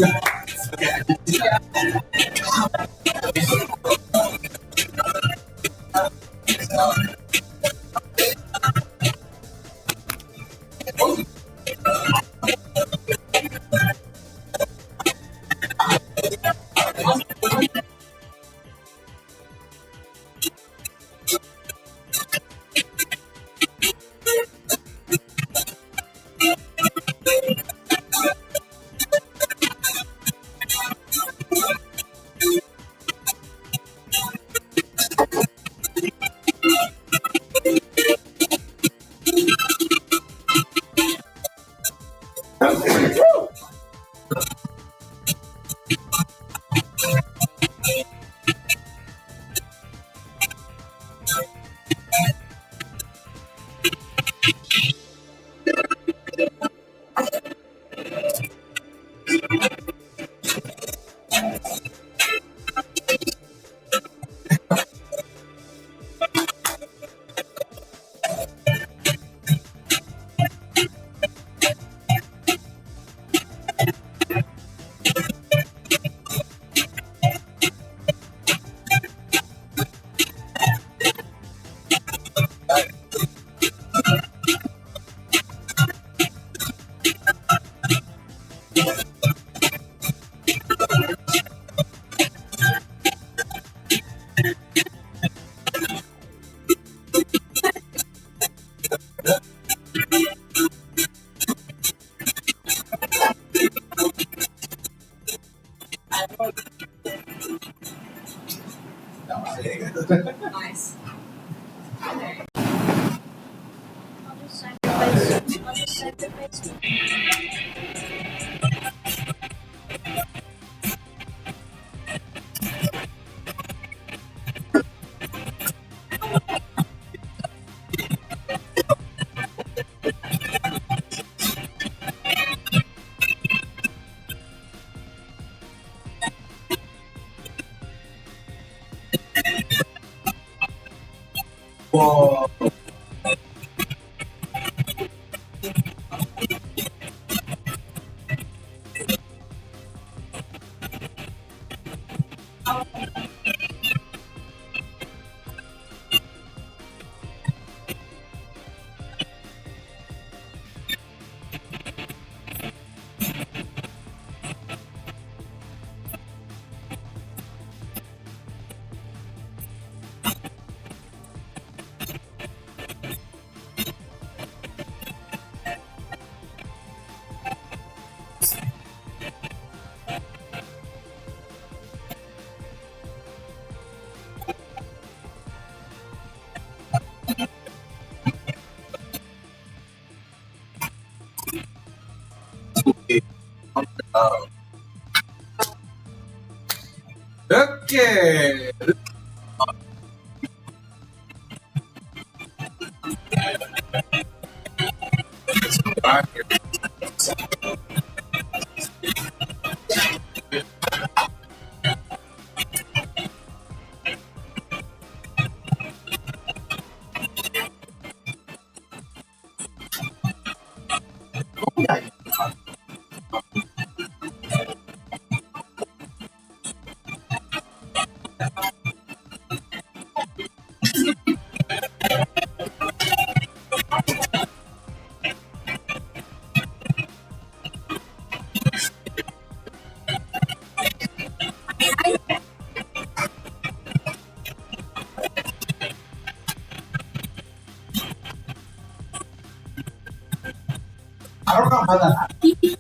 Nice. I'll just sacrifice. Whoa. Okay. I don't know how that happened.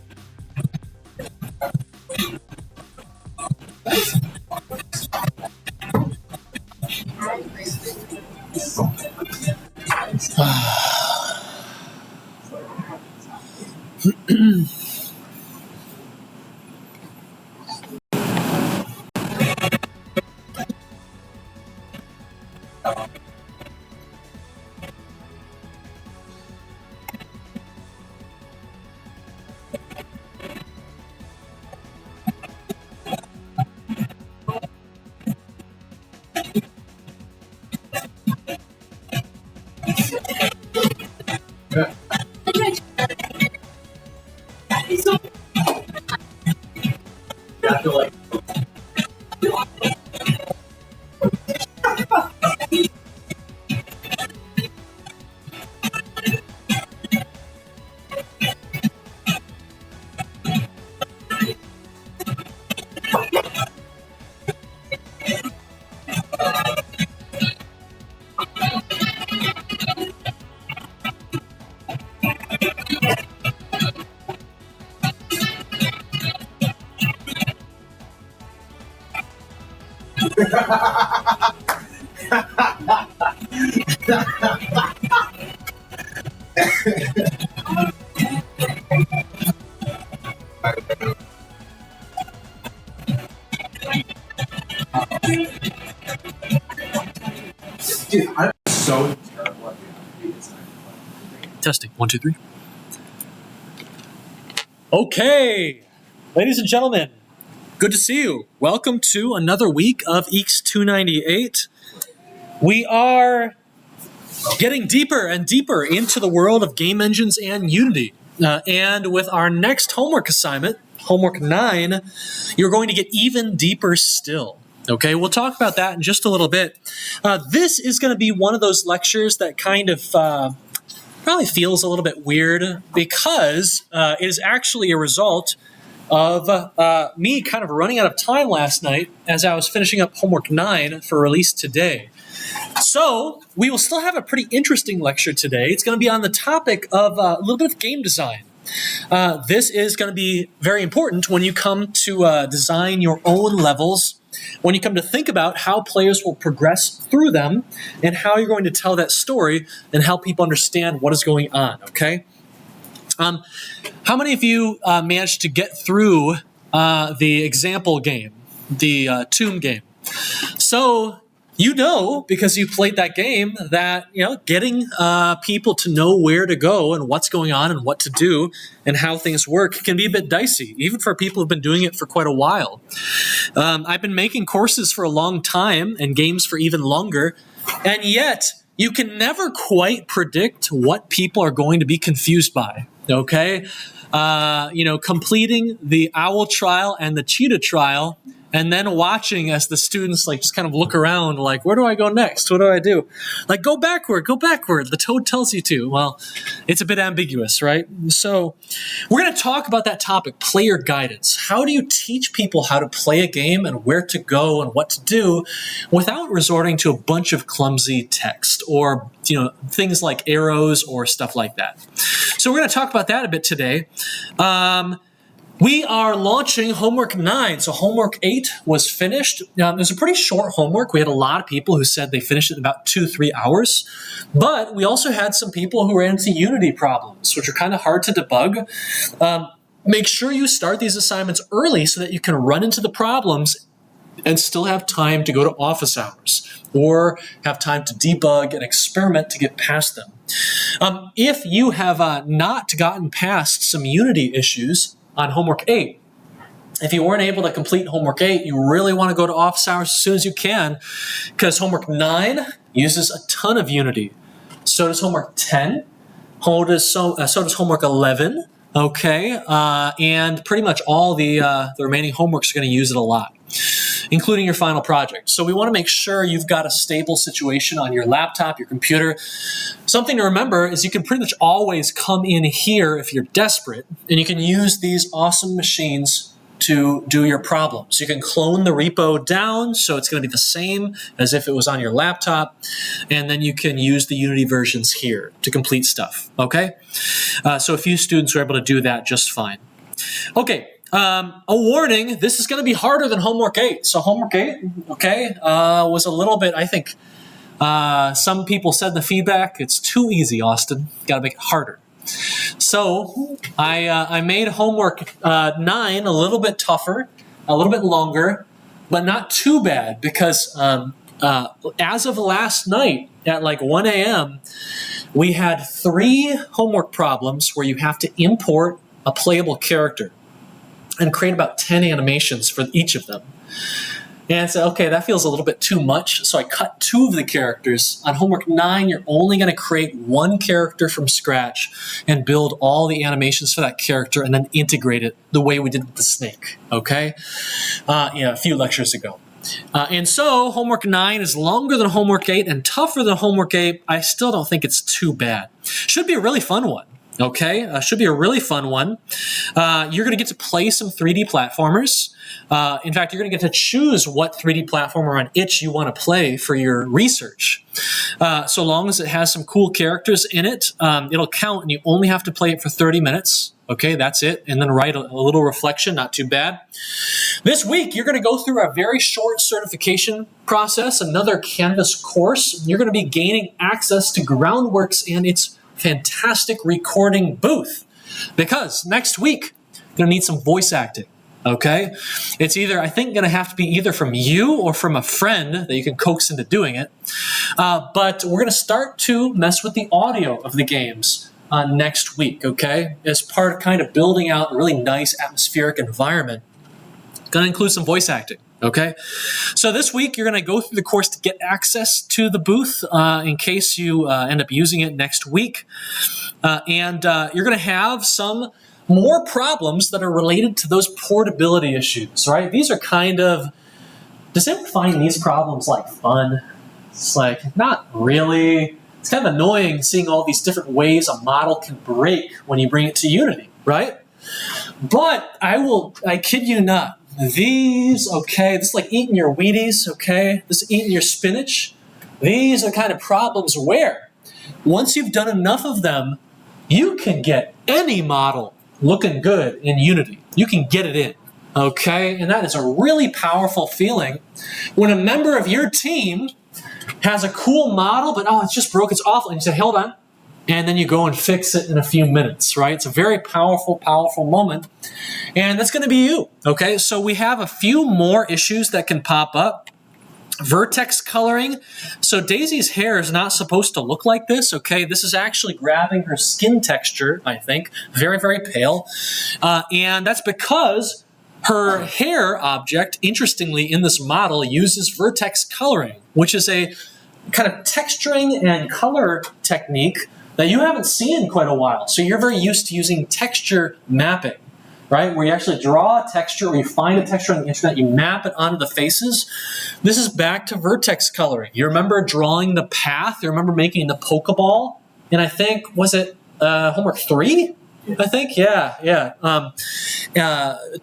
I feel like dude, I'm so terrible at being Testing. 1, 2, 3. Okay, ladies and gentlemen, good to see you. Welcome to another week of EECS 298. We are getting deeper and deeper into the world of game engines and Unity. And with our next homework assignment, homework 9, you're going to get even deeper still. Okay, we'll talk about that in just a little bit. This is going to be one of those lectures that kind of probably feels a little bit weird because it is actually a result of me kind of running out of time last night as I was finishing up homework 9 for release today. So we will still have a pretty interesting lecture today. It's going to be on the topic of a little bit of game design. This is going to be very important when you come to design your own levels, when you come to think about how players will progress through them and how you're going to tell that story and help people understand what is going on, okay? How many of you managed to get through the example game, the Tomb game? So you know, because you played that game, that getting people to know where to go and what's going on and what to do and how things work can be a bit dicey, even for people who've been doing it for quite a while. I've been making courses for a long time and games for even longer, and yet you can never quite predict what people are going to be confused by. Okay, completing the owl trial and the cheetah trial, and then watching as the students just kind of look around like, where do I go next? What do I do? Like, go backward. The toad tells you to. Well, it's a bit ambiguous, right? So we're going to talk about that topic, player guidance. How do you teach people how to play a game and where to go and what to do without resorting to a bunch of clumsy text or, things like arrows or stuff like that? So we're going to talk about that a bit today. We are launching homework 9. So homework 8 was finished. It was a pretty short homework. We had a lot of people who said they finished it in about 2-3 hours. But we also had some people who ran into Unity problems, which are kind of hard to debug. Make sure you start these assignments early so that you can run into the problems and still have time to go to office hours or have time to debug and experiment to get past them. If you have not gotten past some Unity issues on homework 8, if you weren't able to complete homework 8, you really want to go to office hours as soon as you can, because homework 9 uses a ton of Unity. So does homework 10. So does homework 11. Okay, and pretty much all the remaining homeworks are going to use it a lot, including your final project. So we want to make sure you've got a stable situation on your laptop, your computer. Something to remember is you can pretty much always come in here if you're desperate, and you can use these awesome machines to do your problems. You can clone the repo down, so it's going to be the same as if it was on your laptop, and then you can use the Unity versions here to complete stuff, okay? So a few students were able to do that just fine. Okay, a warning, this is going to be harder than homework 8. So homework 8, okay, was a little bit, I think, some people said in the feedback, it's too easy, Austin. Got to make it harder. So I made homework 9 a little bit tougher, a little bit longer, but not too bad because as of last night at 1 a.m., we had 3 homework problems where you have to import a playable character and create about 10 animations for each of them. And I said, okay, that feels a little bit too much. So I cut 2 of the characters. On homework 9, you're only going to create 1 character from scratch and build all the animations for that character and then integrate it the way we did with the snake, okay? A few lectures ago. And so homework 9 is longer than homework 8 and tougher than homework 8. I still don't think it's too bad. Should be a really fun one. Okay, should be a really fun one. You're going to get to play some 3D platformers. In fact, you're going to get to choose what 3D platformer on itch you want to play for your research. So long as it has some cool characters in it, it'll count, and you only have to play it for 30 minutes. Okay, that's it. And then write a little reflection, not too bad. This week, you're going to go through a very short certification process, another Canvas course. You're going to be gaining access to Groundworks and its fantastic recording booth, because next week you're going to need some voice acting. Okay, it's either, I think, going to have to be either from you or from a friend that you can coax into doing it. But we're going to start to mess with the audio of the games next week. Okay, as part of kind of building out a really nice atmospheric environment. Going to include some voice acting. Okay, so this week you're going to go through the course to get access to the booth in case you end up using it next week. And you're going to have some more problems that are related to those portability issues, right? These are kind of, does anyone find these problems like fun? It's like, not really. It's kind of annoying seeing all these different ways a model can break when you bring it to Unity, right? But I kid you not. These, okay, this is like eating your Wheaties, okay? This is eating your spinach. These are kind of problems where, once you've done enough of them, you can get any model looking good in Unity. You can get it in, okay? And that is a really powerful feeling when a member of your team has a cool model, but it's just broke, it's awful, and you say, hold on, and then you go and fix it in a few minutes, right? It's a very powerful, powerful moment, and that's going to be you, okay? So we have a few more issues that can pop up. Vertex coloring. So Daisy's hair is not supposed to look like this, okay? This is actually grabbing her skin texture, I think. Very, very pale. And that's because her hair object, interestingly, in this model, uses vertex coloring, which is a kind of texturing and color technique that you haven't seen in quite a while. So you're very used to using texture mapping, right? Where you actually draw a texture, or you find a texture on the internet, you map it onto the faces. This is back to vertex coloring. You remember drawing the path? You remember making the Pokeball? And I think, was it homework 3? I think, yeah.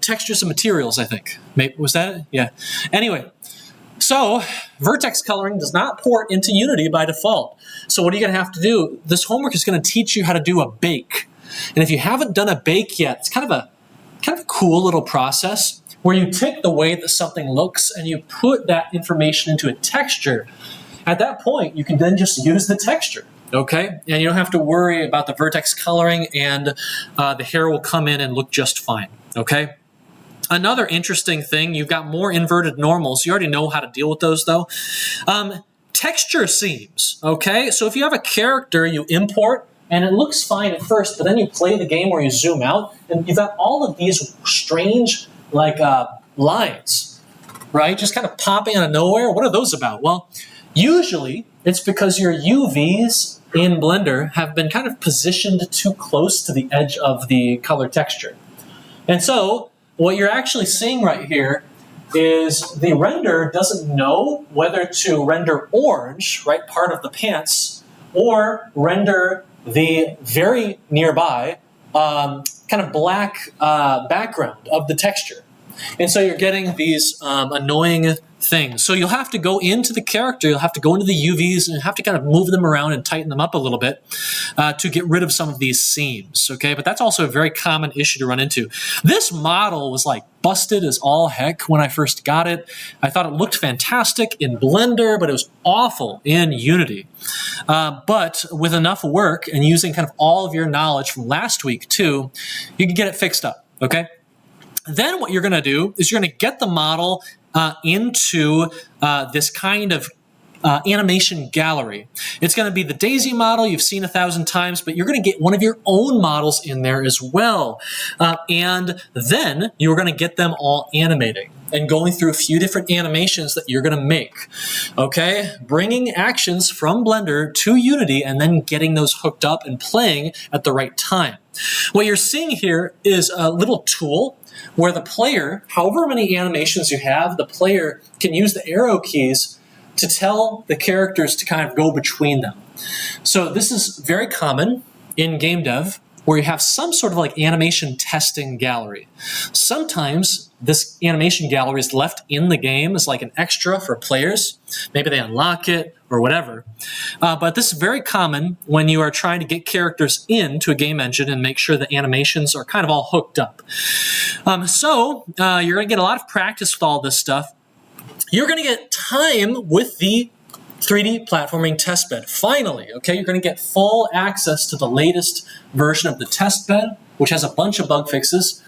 Textures and materials, I think. Maybe, was that it? Yeah. Anyway, so vertex coloring does not port into Unity by default. So what are you going to have to do? This homework is going to teach you how to do a bake. And if you haven't done a bake yet, it's kind of a cool little process where you take the way that something looks and you put that information into a texture. At that point, you can then just use the texture, okay? And you don't have to worry about the vertex coloring, and the hair will come in and look just fine, okay? Another interesting thing, you've got more inverted normals. You already know how to deal with those, though. Texture seams, okay? So if you have a character you import, and it looks fine at first, but then you play the game where you zoom out, and you've got all of these strange, lines, right? Just kind of popping out of nowhere. What are those about? Well, usually it's because your UVs in Blender have been kind of positioned too close to the edge of the color texture. And so what you're actually seeing right here is the render doesn't know whether to render orange, right, part of the pants, or render the very nearby kind of black background of the texture. And so you're getting these annoying things. So you'll have to go into the character, you'll have to go into the UVs, and you have to kind of move them around and tighten them up a little bit to get rid of some of these seams, okay? But that's also a very common issue to run into. This model was like busted as all heck when I first got it. I thought it looked fantastic in Blender, but it was awful in Unity. But with enough work and using kind of all of your knowledge from last week too, you can get it fixed up, okay? Then what you're going to do is you're going to get the model into this kind of animation gallery. It's going to be the Daisy model you've seen 1,000 times, but you're going to get one of your own models in there as well. And then you're going to get them all animating. and going through a few different animations that you're going to make. Okay? Bringing actions from Blender to Unity and then getting those hooked up and playing at the right time. What you're seeing here is a little tool where the player, however many animations you have, the player can use the arrow keys to tell the characters to kind of go between them. So this is very common in game dev, where you have some sort of like animation testing gallery. Sometimes this animation gallery is left in the game as like an extra for players. Maybe they unlock it or whatever. But this is very common when you are trying to get characters into a game engine and make sure the animations are kind of all hooked up. So you're going to get a lot of practice with all this stuff. You're going to get time with the 3D platforming testbed. Finally, okay, you're going to get full access to the latest version of the testbed, which has a bunch of bug fixes.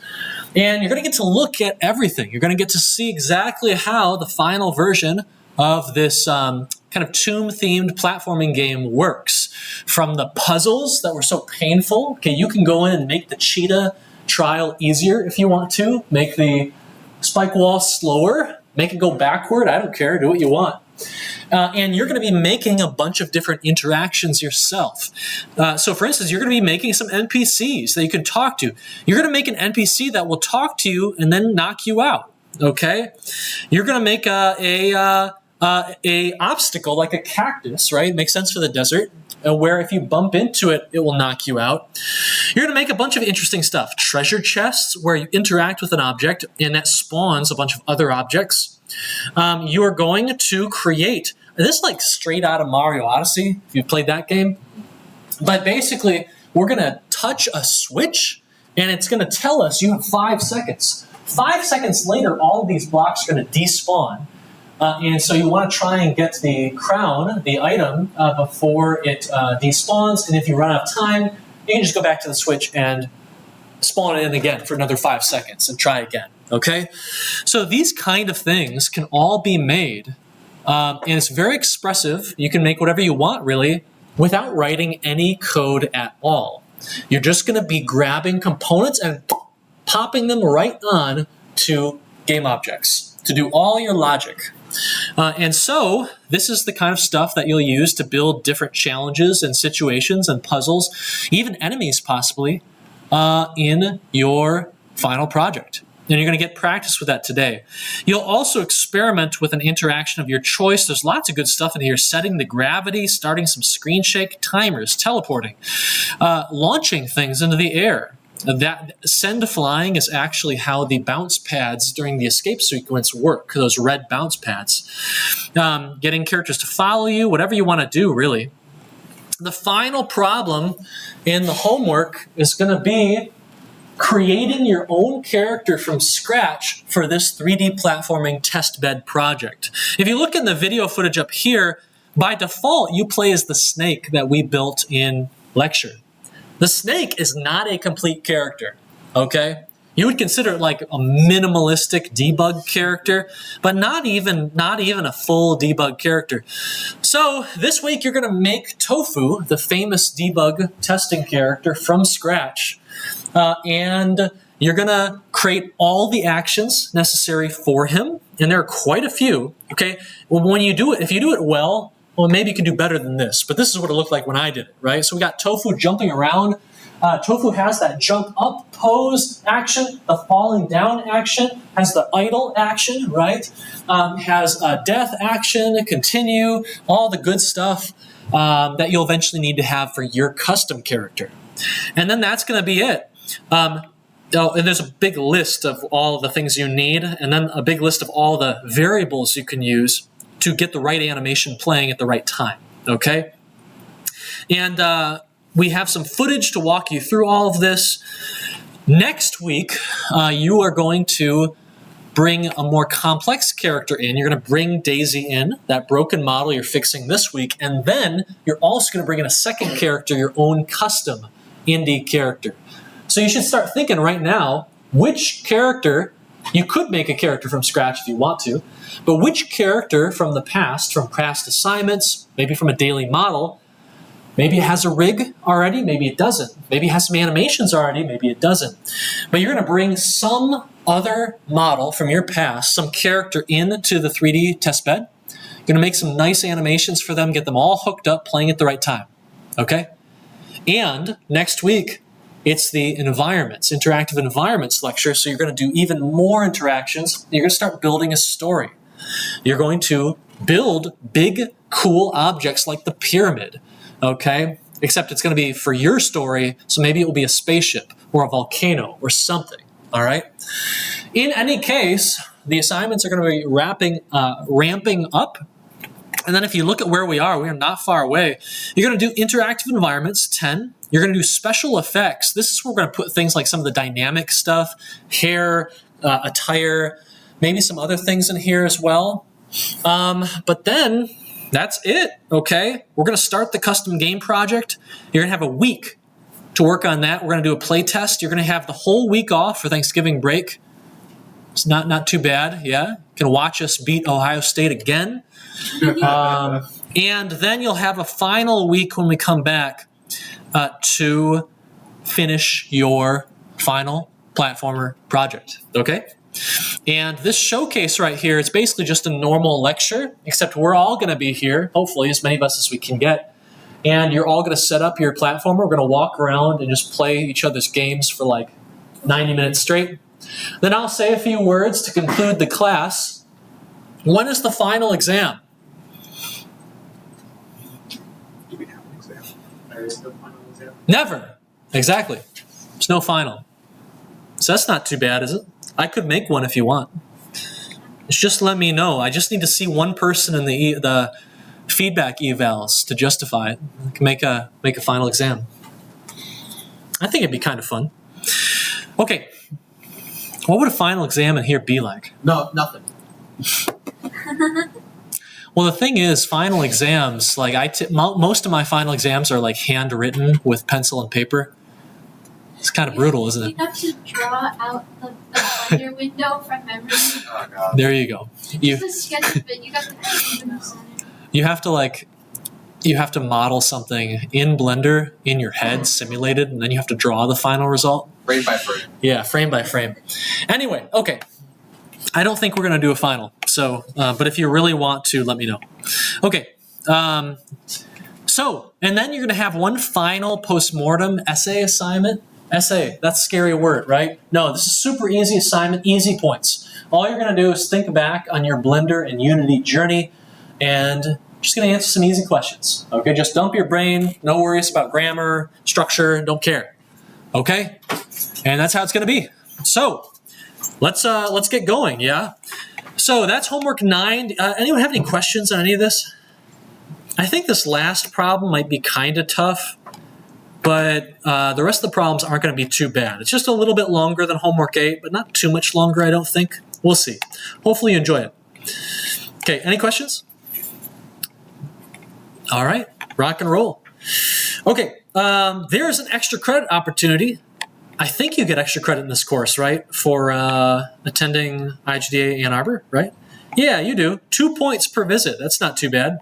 And you're going to get to look at everything. You're going to get to see exactly how the final version of this kind of tomb-themed platforming game works. From the puzzles that were so painful, okay, you can go in and make the cheetah trial easier if you want to. Make the spike wall slower. Make it go backward. I don't care. Do what you want. And you're going to be making a bunch of different interactions yourself. So for instance, you're going to be making some NPCs that you can talk to. You're going to make an NPC that will talk to you and then knock you out, okay? You're going to make a obstacle like a cactus, right? It makes sense for the desert, where if you bump into it, it will knock you out. You're going to make a bunch of interesting stuff. Treasure chests, where you interact with an object and that spawns a bunch of other objects. You are going to create, this is like straight out of Mario Odyssey, if you've played that game. But basically, we're going to touch a switch, and it's going to tell us you have 5 seconds. 5 seconds later, all of these blocks are going to despawn. And so you want to try and get the crown, the item, before it despawns. And if you run out of time, you can just go back to the switch and spawn it in again for another 5 seconds and try again. Okay? So these kind of things can all be made. And it's very expressive. You can make whatever you want, really, without writing any code at all. You're just going to be grabbing components and popping them right on to game objects to do all your logic. And so this is the kind of stuff that you'll use to build different challenges and situations and puzzles, even enemies possibly, in your final project. And you're going to get practice with that today. You'll also experiment with an interaction of your choice. There's lots of good stuff in here. Setting the gravity, starting some screen shake, timers, teleporting, launching things into the air. That send flying is actually how the bounce pads during the escape sequence work, those red bounce pads. Getting characters to follow you, whatever you want to do, really. The final problem in the homework is going to be creating your own character from scratch for this 3D platforming testbed project. If you look in the video footage up here, by default, you play as the snake that we built in Lecture. The snake is not a complete character, okay? You would consider it like a minimalistic debug character, but not even a full debug character. So this week you're going to make Tofu, the famous debug testing character, from scratch. And you're going to create all the actions necessary for him, and there are quite a few, okay? Well, when you do it, if you do it well, maybe you can do better than this, but this is what it looked like when I did it, right? So we got Tofu jumping around. Tofu has that jump up pose action, the falling down action, has the idle action, right? Has a death action, continue, all the good stuff that you'll eventually need to have for your custom character. And then that's going to be it. And there's a big list of all the things you need, and then a big list of all the variables you can use to get the right animation playing at the right time, okay? And we have some footage to walk you through all of this. Next week, you are going to bring a more complex character in. You're going to bring Daisy in, that broken model you're fixing this week, and then you're also going to bring in a second character, your own custom indie character. So you should start thinking right now, which character, you could make a character from scratch if you want to, but which character from the past, from past assignments, maybe from a daily model, maybe it has a rig already, maybe it doesn't. Maybe it has some animations already, maybe it doesn't. But you're going to bring some other model from your past, some character into the 3D test bed. You're going to make some nice animations for them, get them all hooked up, playing at the right time. Okay? And next week, it's the environments, interactive environments lecture. So you're going to do even more interactions. You're going to start building a story. You're going to build big, cool objects like the pyramid. Okay? Except it's going to be for your story, so maybe it will be a spaceship or a volcano or something. All right? In any case, the assignments are going to be ramping up. And then if you look at where we are not far away. You're going to do interactive environments, 10. You're going to do special effects. This is where we're going to put things like some of the dynamic stuff, hair, attire, maybe some other things in here as well. But then that's it, okay? We're going to start the custom game project. You're going to have a week to work on that. We're going to do a play test. You're going to have the whole week off for Thanksgiving break. It's not too bad, yeah? You can watch us beat Ohio State again. And then you'll have a final week when we come back to finish your final platformer project, okay? And this showcase right here is basically just a normal lecture, except we're all going to be here, hopefully as many of us as we can get. And you're all going to set up your platformer. We're going to walk around and just play each other's games for like 90 minutes straight. Then I'll say a few words to conclude the class. When is the final exam? Do we have an exam? There is no final exam. Never. Exactly. There's no final. So that's not too bad, is it? I could make one if you want. Just let me know. I just need to see one person in the feedback evals to justify it. I can make a final exam. I think it'd be kind of fun. Okay. What would a final exam in here be like? No, nothing. Well, the thing is, final exams, like most of my final exams are like handwritten with pencil and paper. It's kind of brutal, isn't it? You have to draw out the Blender window from memory. Oh, God. There you go. It's a sketch of it. You got the picture in the center. You have to model something in Blender in your head, simulated, and then you have to draw the final result. Frame by frame. Yeah, frame by frame. Anyway, okay. I don't think we're going to do a final. So, but if you really want to, let me know. Okay. So, and then you're going to have one final postmortem essay assignment. Essay, that's a scary word, right? No, this is super easy assignment, easy points. All you're going to do is think back on your Blender and Unity journey and just going to answer some easy questions. Okay, just dump your brain. No worries about grammar, structure, don't care. Okay? And that's how it's going to be. So, let's get going, yeah? So, that's homework 9. Anyone have any questions on any of this? I think this last problem might be kind of tough, but the rest of the problems aren't going to be too bad. It's just a little bit longer than homework 8, but not too much longer, I don't think. We'll see. Hopefully you enjoy it. Okay, any questions? All right, rock and roll. Okay, there is an extra credit opportunity. I think you get extra credit in this course, right? For attending IGDA Ann Arbor, right? Yeah, you do. 2 points per visit. That's not too bad.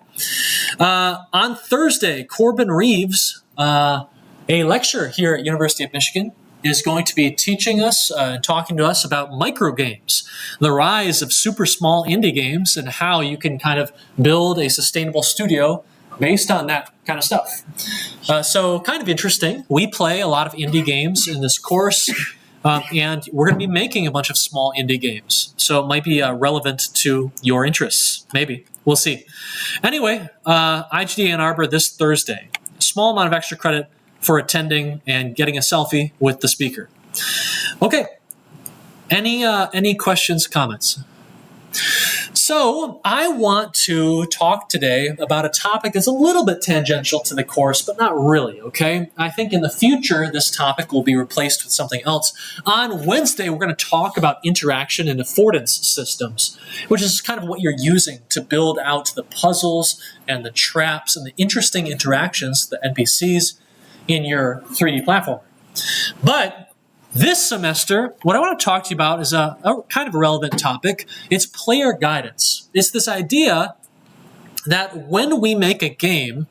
On Thursday, Corbin Reeves, a lecturer here at University of Michigan, is going to be teaching us and talking to us about microgames, the rise of super small indie games, and how you can kind of build a sustainable studio based on that kind of stuff. So kind of interesting. We play a lot of indie games in this course, and we're going to be making a bunch of small indie games. So it might be relevant to your interests. Maybe. We'll see. Anyway, IGD Ann Arbor this Thursday. A small amount of extra credit for attending and getting a selfie with the speaker. Okay. Any questions, comments? So I want to talk today about a topic that's a little bit tangential to the course, but not really, okay? I think in the future, this topic will be replaced with something else. On Wednesday, we're going to talk about interaction and affordance systems, which is kind of what you're using to build out the puzzles and the traps and the interesting interactions, the NPCs, in your 3D platform. But this semester, what I want to talk to you about is a kind of relevant topic. It's player guidance. It's this idea that when we make a game,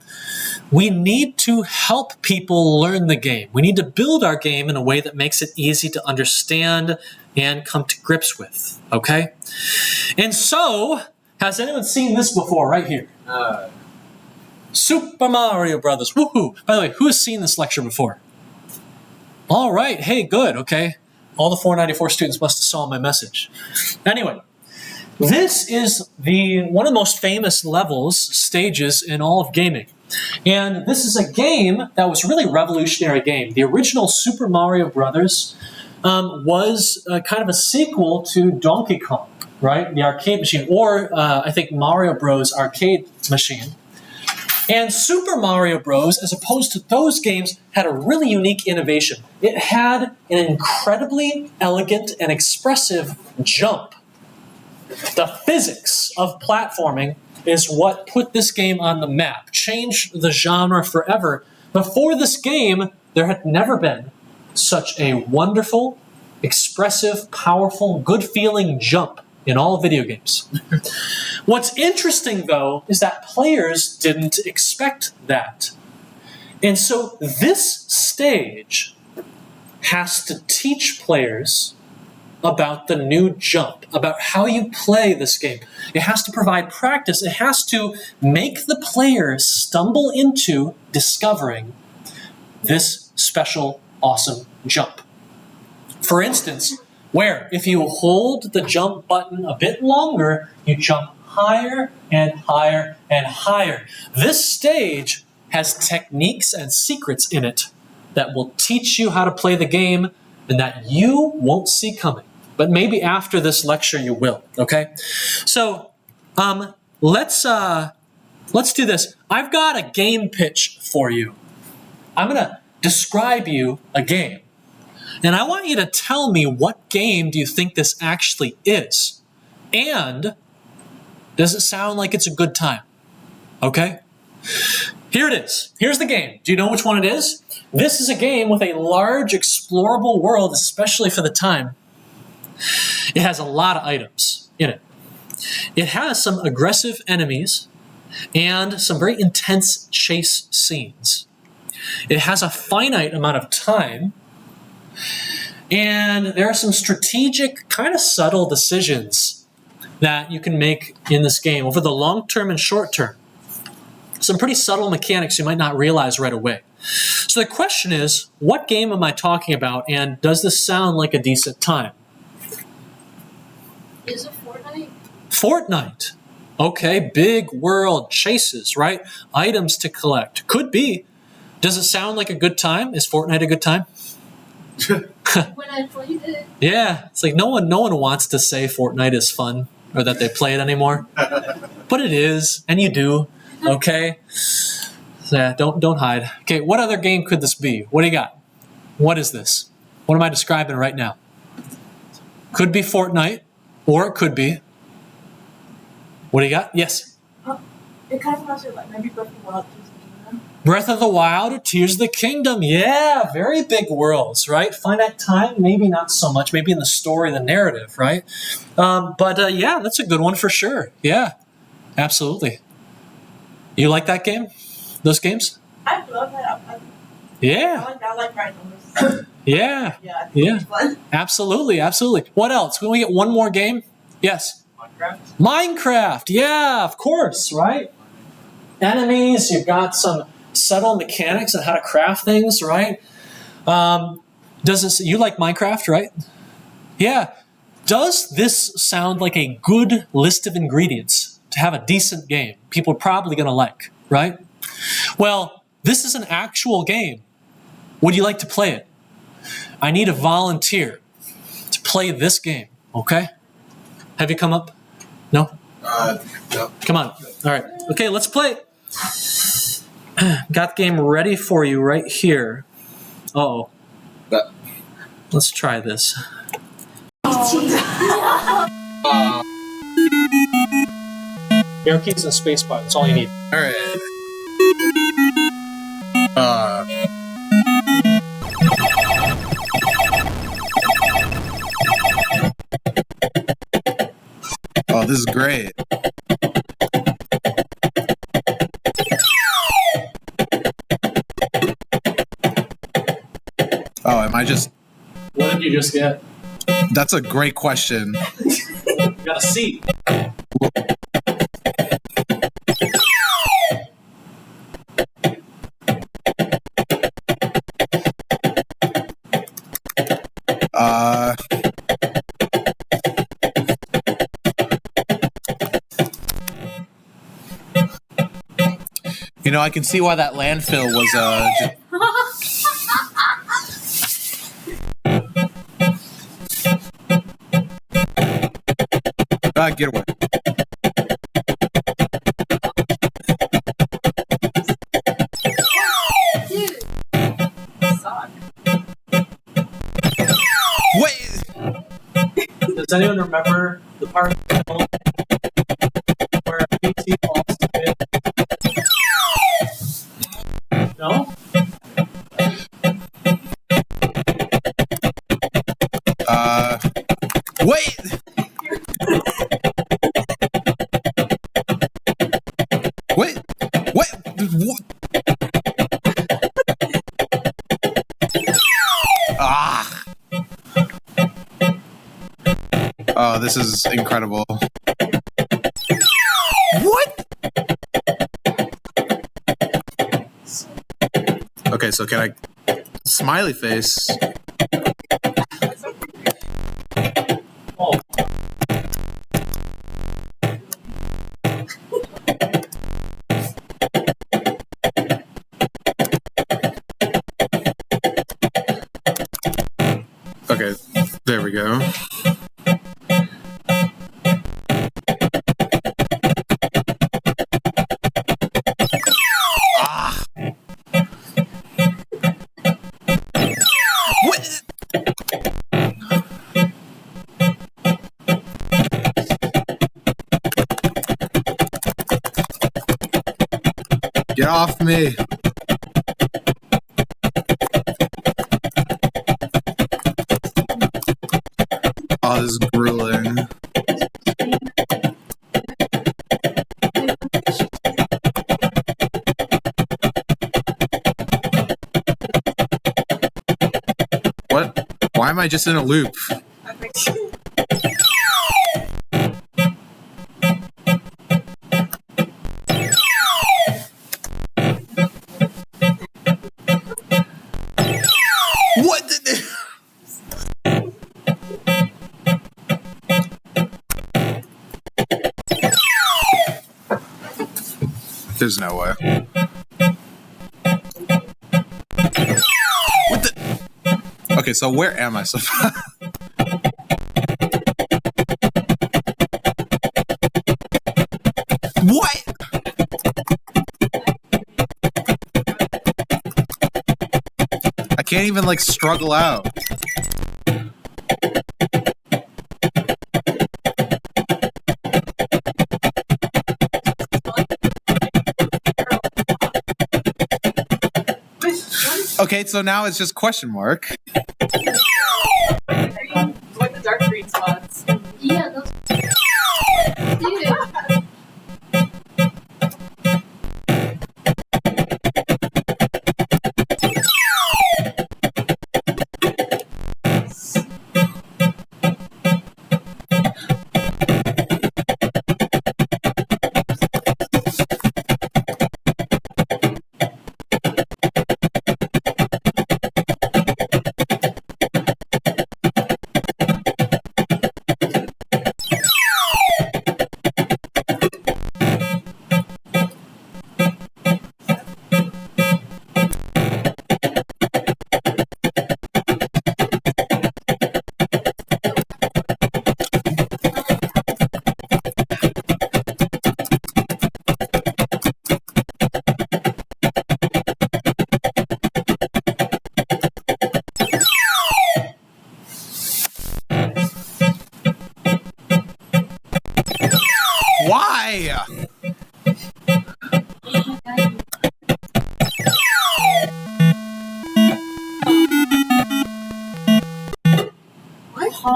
we need to help people learn the game. We need to build our game in a way that makes it easy to understand and come to grips with, okay? And so, has anyone seen this before, right here? Super Mario Brothers, woohoo! By the way, who has seen this lecture before? All right, hey, good, okay. All the 494 students must have saw my message. Anyway, this is one of the most famous levels, stages in all of gaming. And this is a game that was really a revolutionary game. The original Super Mario Brothers was kind of a sequel to Donkey Kong, right? The arcade machine, or I think Mario Bros. Arcade machine. And Super Mario Bros., as opposed to those games, had a really unique innovation. It had an incredibly elegant and expressive jump. The physics of platforming is what put this game on the map, changed the genre forever. Before this game, there had never been such a wonderful, expressive, powerful, good-feeling jump in all video games. What's interesting, though, is that players didn't expect that. And so this stage has to teach players about the new jump, about how you play this game. It has to provide practice. It has to make the players stumble into discovering this special, awesome jump. For instance, where if you hold the jump button a bit longer, you jump higher and higher and higher. This stage has techniques and secrets in it that will teach you how to play the game and that you won't see coming. But maybe after this lecture you will, okay? So let's do this. I've got a game pitch for you. I'm going to describe you a game. And I want you to tell me what game do you think this actually is? And does it sound like it's a good time? Okay? Here it is. Here's the game. Do you know which one it is? This is a game with a large explorable world, especially for the time. It has a lot of items in it. It has some aggressive enemies and some very intense chase scenes. It has a finite amount of time. And there are some strategic, kind of subtle decisions that you can make in this game over the long term and short term. Some pretty subtle mechanics you might not realize right away. So the question is, what game am I talking about, and does this sound like a decent time? Is it Fortnite? Fortnite. Okay, big world chases, right? Items to collect. Could be. Does it sound like a good time? Is Fortnite a good time? When I played it. Yeah, it's like no one wants to say Fortnite is fun or that they play it anymore, but it is, and you do. Okay, so yeah, don't hide. Okay, what other game could this be? What do you got? What is this? What am I describing right now? Could be Fortnite, or it could be. What do you got? Yes. It kind of reminds me of like maybe Breath of the Wild. Breath of the Wild or Tears of the Kingdom. Yeah, very big worlds, right? Finite time, maybe not so much. Maybe in the story, the narrative, right? But yeah, that's a good one for sure. Yeah, absolutely. You like that game? Those games? I love that. Yeah. I like writing numbers. Yeah. Yeah, I think it's fun. Absolutely, absolutely. What else? Can we get one more game? Yes. Minecraft? Minecraft. Yeah, of course, right? Enemies, you've got some subtle mechanics on how to craft things, right? You like Minecraft, right? Yeah. Does this sound like a good list of ingredients to have a decent game people are probably going to like, right? Well, this is an actual game. Would you like to play it? I need a volunteer to play this game, okay? Have you come up? No? No. Come on. All right. Okay, let's play it. Got the game ready for you right here. Uh-oh. Let's try this. Arrow keys and spacebar. That's all you need. All right. Oh, this is great. Oh, am I just? What did you just get? That's a great question. You got a C. You know, I can see why that landfill was get away. Dude, Sock. Wait. Does anyone remember the part of the film where PT falls to it? No? Wait. Wait. What? Ah. Oh, this is incredible. What? Okay, so can I smiley face? Oh. Okay, there we go. Ah. What? Get off me. Oh, this is grueling. What? Why am I just in a loop? I think What did There's no way. What the? Okay, so where am I so far? What? I can't even like struggle out. Okay, so now it's just question mark. green, like the dark green spots. yeah, those. Dude, Why? What? Huh?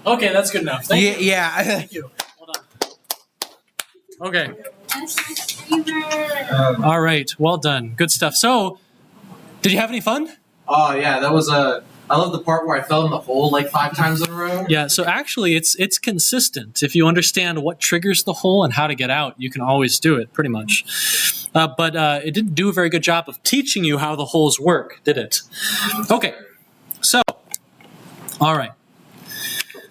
Okay, that's good enough. Thank you. Yeah. Thank you. Hold on. Okay. that's my favorite. All right. Well done. Good stuff. So, did you have any fun? Oh yeah, that was a. I love the part where I fell in the hole like 5 times in a row. Yeah, so actually it's consistent. If you understand what triggers the hole and how to get out, you can always do it, pretty much. But it didn't do a very good job of teaching you how the holes work, did it? Okay, so, all right.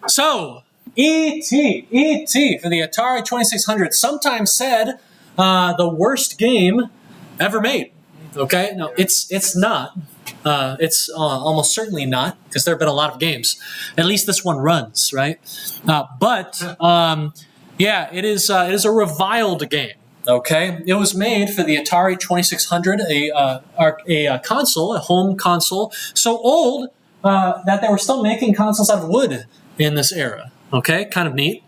So, E.T. for the Atari 2600, sometimes said the worst game ever made. Okay, no, it's not. It's almost certainly not, because there have been a lot of games. At least this one runs, right? Yeah, it is a reviled game. Okay, it was made for the Atari 2600, a console, a home console, so old that they were still making consoles out of wood in this era. Okay, kind of neat.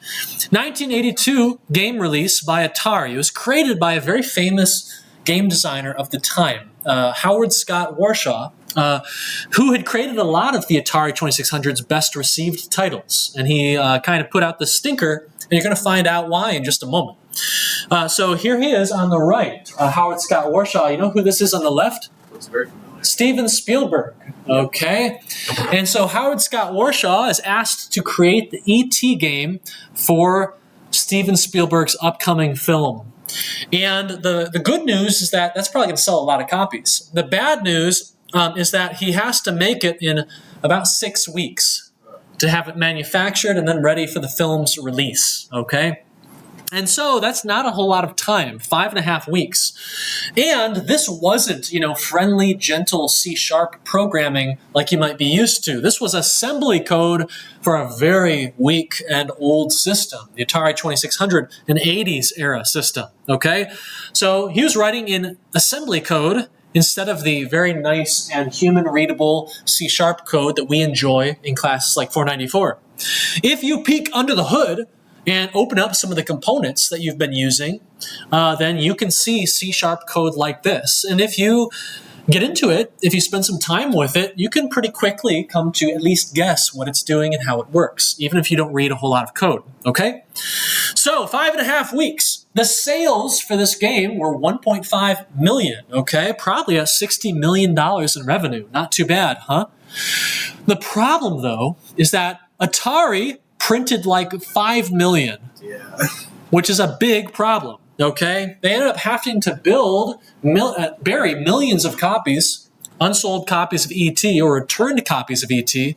1982 game release by Atari. It was created by a very famous game designer of the time, Howard Scott Warshaw, who had created a lot of the Atari 2600's best received titles. And he kind of put out the stinker, and you're going to find out why in just a moment. So here he is on the right, Howard Scott Warshaw. You know who this is on the left? Looks very familiar. Steven Spielberg. Okay. And so Howard Scott Warshaw is asked to create the E.T. game for Steven Spielberg's upcoming film. And the good news is that that's probably going to sell a lot of copies. The bad news is that he has to make it in about 6 weeks to have it manufactured and then ready for the film's release, okay? And so that's not a whole lot of time, 5.5 weeks. And this wasn't, friendly, gentle C-sharp programming like you might be used to. This was assembly code for a very weak and old system, the Atari 2600, an 80s era system, okay? So he was writing in assembly code instead of the very nice and human-readable C-sharp code that we enjoy in classes like 494. If you peek under the hood and open up some of the components that you've been using, then you can see C-sharp code like this. And if you get into it, if you spend some time with it, you can pretty quickly come to at least guess what it's doing and how it works, even if you don't read a whole lot of code, okay? So 5.5 weeks. The sales for this game were 1.5 million, okay? Probably at $60 million in revenue. Not too bad, huh? The problem, though, is that Atari printed like 5 million, which is a big problem, okay? They ended up having to bury millions of copies, unsold copies of E.T. or returned copies of E.T.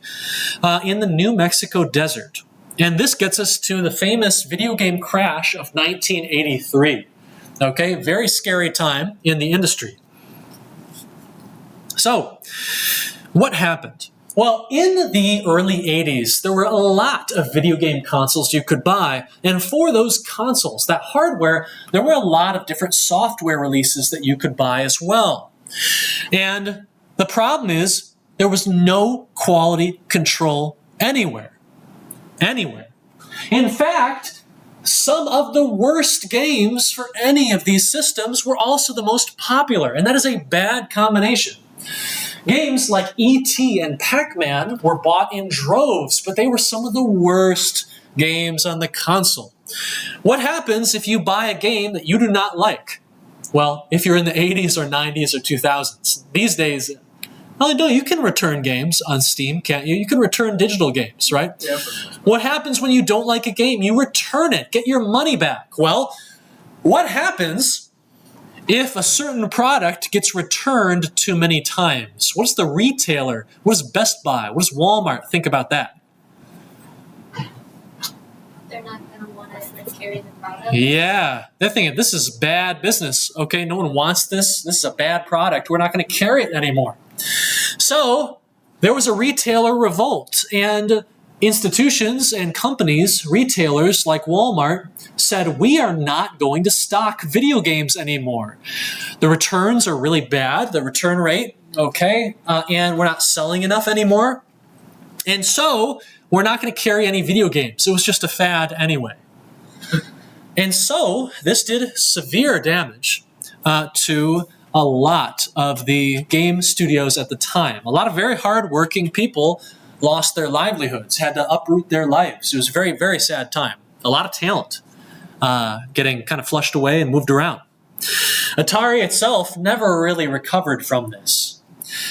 In the New Mexico desert. And this gets us to the famous video game crash of 1983, okay? Very scary time in the industry. So, what happened? Well, in the early 80s, there were a lot of video game consoles you could buy. And for those consoles, that hardware, there were a lot of different software releases that you could buy as well. And the problem is, there was no quality control anywhere. Anywhere. In fact, some of the worst games for any of these systems were also the most popular. And that is a bad combination. Games like E.T. and Pac-Man were bought in droves, but they were some of the worst games on the console. What happens if you buy a game that you do not like? Well, if you're in the 80s or 90s or 2000s, these days, well, no, you can return games on Steam, can't you? You can return digital games, right? Yeah. What happens when you don't like a game? You return it, get your money back. Well, what happens if a certain product gets returned too many times? What does the retailer, what does Best Buy, what does Walmart think about that? They're not going to want to carry the product. Yeah, they're thinking, this is bad business. Okay, no one wants this. This is a bad product. We're not going to carry it anymore. So there was a retailer revolt, and institutions and companies, retailers like Walmart, said, we are not going to stock video games anymore. The returns are really bad, the return rate, okay, and we're not selling enough anymore. And so we're not going to carry any video games. It was just a fad anyway. And so this did severe damage to a lot of the game studios at the time. A lot of very hard-working people lost their livelihoods, had to uproot their lives. It was a very, very sad time. A lot of talent getting kind of flushed away and moved around. Atari itself never really recovered from this.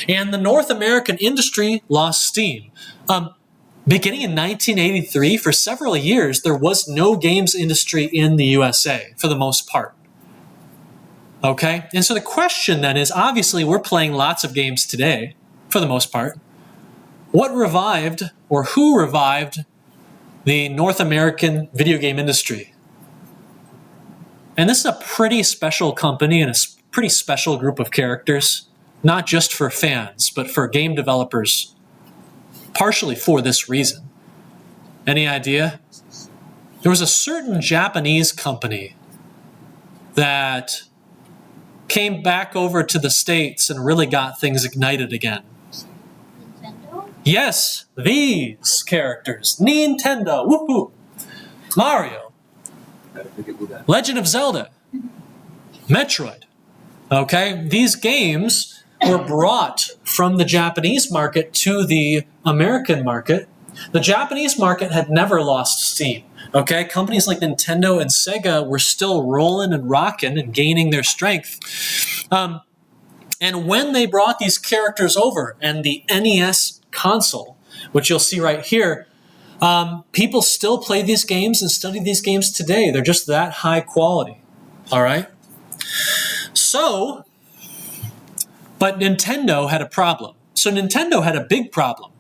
And the North American industry lost steam. Beginning in 1983, for several years, there was no games industry in the USA for the most part. Okay? And so the question then is, obviously, we're playing lots of games today, for the most part. What revived, or who revived, the North American video game industry? And this is a pretty special company and a pretty special group of characters, not just for fans, but for game developers, partially for this reason. Any idea? There was a certain Japanese company that came back over to the States and really got things ignited again. Nintendo? Yes, these characters. Nintendo, woohoo! Mario, Legend of Zelda, Metroid. Okay, these games were brought from the Japanese market to the American market. The Japanese market had never lost steam. Okay, companies like Nintendo and Sega were still rolling and rocking and gaining their strength. And when they brought these characters over and the NES console, which you'll see right here, people still play these games and study these games today. They're just that high quality. All right? So, but Nintendo had a problem. So Nintendo had a big problem.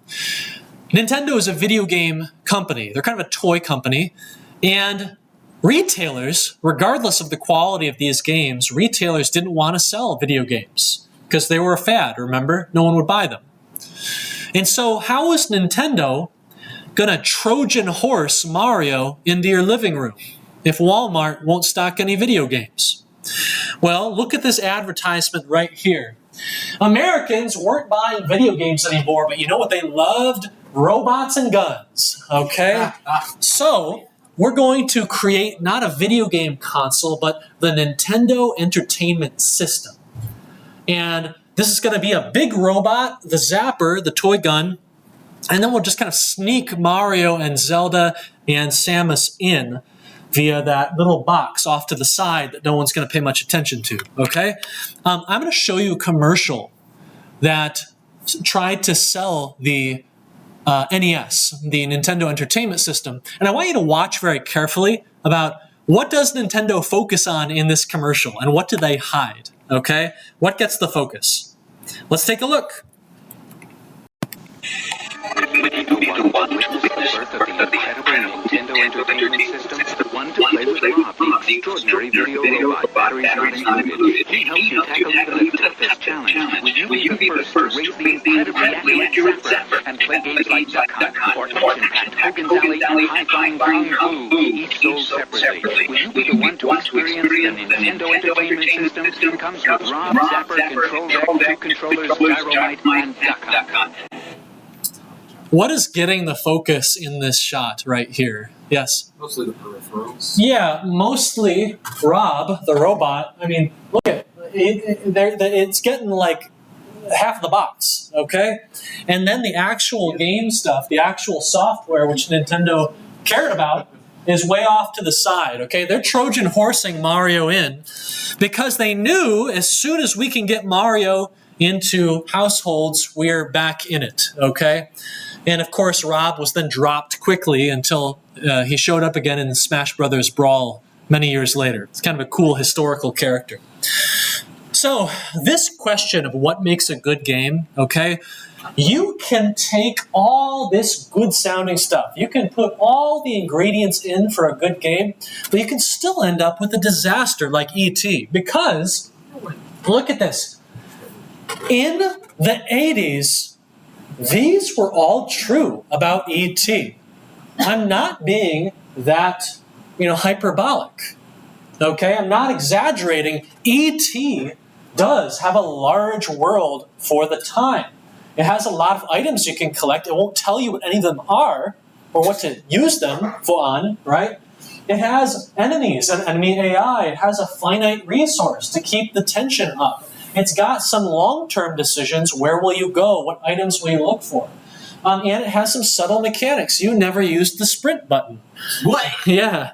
Nintendo is a video game company. They're kind of a toy company. And retailers, regardless of the quality of these games, retailers didn't want to sell video games because they were a fad, remember? No one would buy them. And so how is Nintendo going to Trojan horse Mario into your living room if Walmart won't stock any video games? Well, look at this advertisement right here. Americans weren't buying video games anymore, but you know what they loved? Robots and guns, okay? So we're going to create not a video game console, but the Nintendo Entertainment System. And this is going to be a big robot, the Zapper, the toy gun, and then we'll just kind of sneak Mario and Zelda and Samus in via that little box off to the side that no one's going to pay much attention to, okay? I'm going to show you a commercial that tried to sell the NES, the Nintendo Entertainment System. And I want you to watch very carefully about what does Nintendo focus on in this commercial and what do they hide, okay? What gets the focus? Let's take a look. Nintendo Entertainment System, one to play with Rob, the extraordinary video robot, batteries not included. He helps you tackle even the toughest challenge. Will you be the first to raise the incredibly accurate Zapper and play games like Duck Hunt or action-packed Hogan's Alley and high-flying Kung Fu, each sold separately? Will you be the one to experience the Nintendo Entertainment System? Comes with Rob, Zapper, Control Deck, 2 controllers, Gyromite, and Duck Hunt. What is getting the focus in this shot right here? Yes? Mostly the peripherals. Yeah, mostly Rob, the robot. I mean, look at it. It's getting like half the box, okay? And then the actual game stuff, the actual software, which Nintendo cared about, is way off to the side, okay? They're Trojan horsing Mario in because they knew as soon as we can get Mario into households, we're back in it, okay? And of course, Rob was then dropped quickly until he showed up again in Smash Brothers Brawl many years later. It's kind of a cool historical character. So this question of what makes a good game, okay, you can take all this good sounding stuff. You can put all the ingredients in for a good game, but you can still end up with a disaster like E.T. because, look at this. In the 80s, these were all true about E.T. I'm not being that, hyperbolic. Okay? I'm not exaggerating. E.T. does have a large world for the time. It has a lot of items you can collect. It won't tell you what any of them are or what to use them on, right? It has enemies and enemy AI. It has a finite resource to keep the tension up. It's got some long-term decisions. Where will you go? What items will you look for? And it has some subtle mechanics. You never used the sprint button. What? Yeah,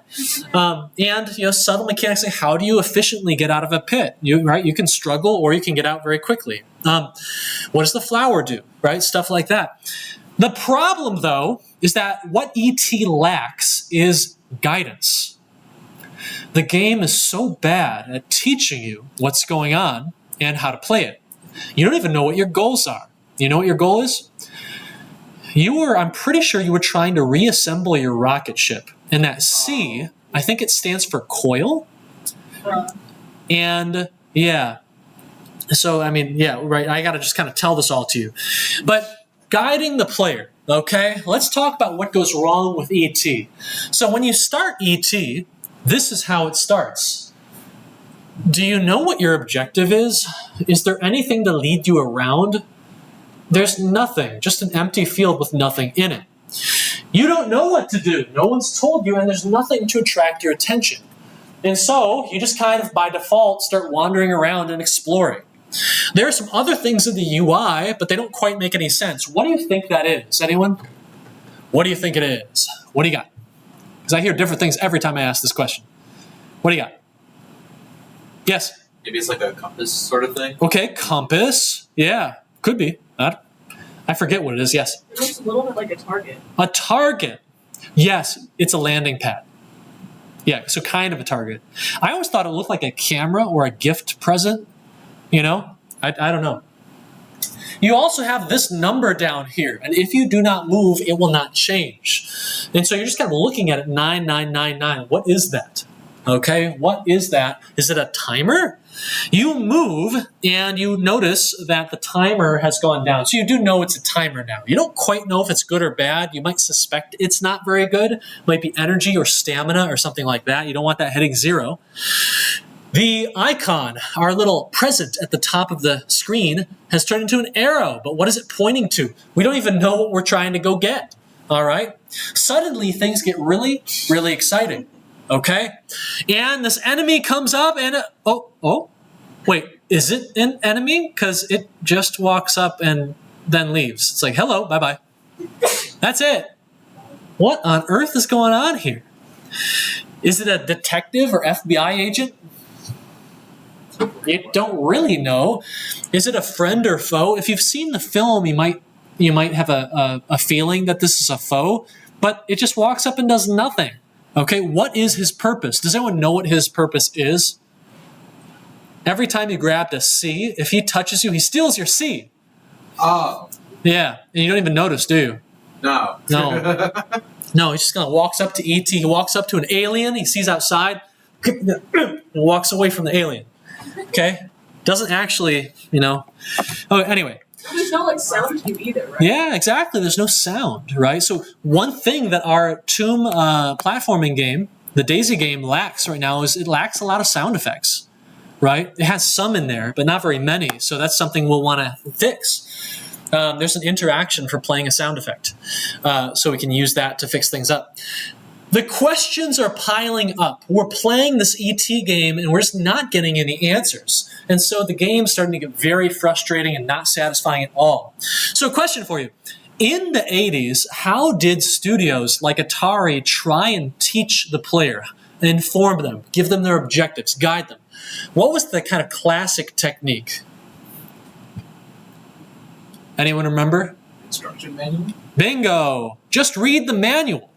and subtle mechanics like how do you efficiently get out of a pit? You can struggle or you can get out very quickly. What does the flower do? Right, stuff like that. The problem, though, is that what ET lacks is guidance. The game is so bad at teaching you what's going on and how to play it. You don't even know what your goals are. You know what your goal is? I'm pretty sure you were trying to reassemble your rocket ship. And that C, I think it stands for coil. And yeah. So, right. I got to just kind of tell this all to you. But guiding the player, okay? Let's talk about what goes wrong with ET. So when you start ET, this is how it starts. Do you know what your objective is? Is there anything to lead you around? There's nothing, just an empty field with nothing in it. You don't know what to do. No one's told you, and there's nothing to attract your attention. And so you just kind of, by default, start wandering around and exploring. There are some other things in the UI, but they don't quite make any sense. What do you think that is? Anyone? What do you think it is? What do you got? Because I hear different things every time I ask this question. What do you got? Yes? Maybe it's like a compass sort of thing. Okay, compass. Yeah, could be. I forget what it is. Yes? It looks a little bit like a target. A target. Yes, it's a landing pad. Yeah, so kind of a target. I always thought it looked like a camera or a gift present. I don't know. You also have this number down here, and if you do not move, it will not change. And so you're just kind of looking at it, 9999. What is that? Okay, what is that? Is it a timer? You move, and you notice that the timer has gone down. So you do know it's a timer now. You don't quite know if it's good or bad. You might suspect it's not very good. It might be energy or stamina or something like that. You don't want that hitting 0. The icon, our little present at the top of the screen, has turned into an arrow. But what is it pointing to? We don't even know what we're trying to go get. All right? Suddenly, things get really, really exciting. Okay? And this enemy comes up and, wait, is it an enemy? Because it just walks up and then leaves. It's like, hello, bye-bye. That's it. What on earth is going on here? Is it a detective or FBI agent? You don't really know. Is it a friend or foe? If you've seen the film, you might have a feeling that this is a foe, but it just walks up and does nothing. Okay, what is his purpose? Does anyone know what his purpose is? Every time you grabbed a C, if he touches you, he steals your C. Oh. Yeah, and you don't even notice, do you? No. No. No, he just kind of walks up to ET. He walks up to an alien. He sees outside and walks away from the alien. Okay? Doesn't actually, Oh, anyway. There's no sound to you either, right? Yeah, exactly. There's no sound, right? So one thing that our Tomb platforming game, the Daisy game, lacks right now is it lacks a lot of sound effects, right? It has some in there, but not very many. So that's something we'll want to fix. There's an interaction for playing a sound effect. So we can use that to fix things up. The questions are piling up. We're playing this ET game and we're just not getting any answers. And so the game's starting to get very frustrating and not satisfying at all. So a question for you. In the 80s, how did studios like Atari try and teach the player, inform them, give them their objectives, guide them? What was the kind of classic technique? Anyone remember? Instruction manual? Bingo! Just read the manual.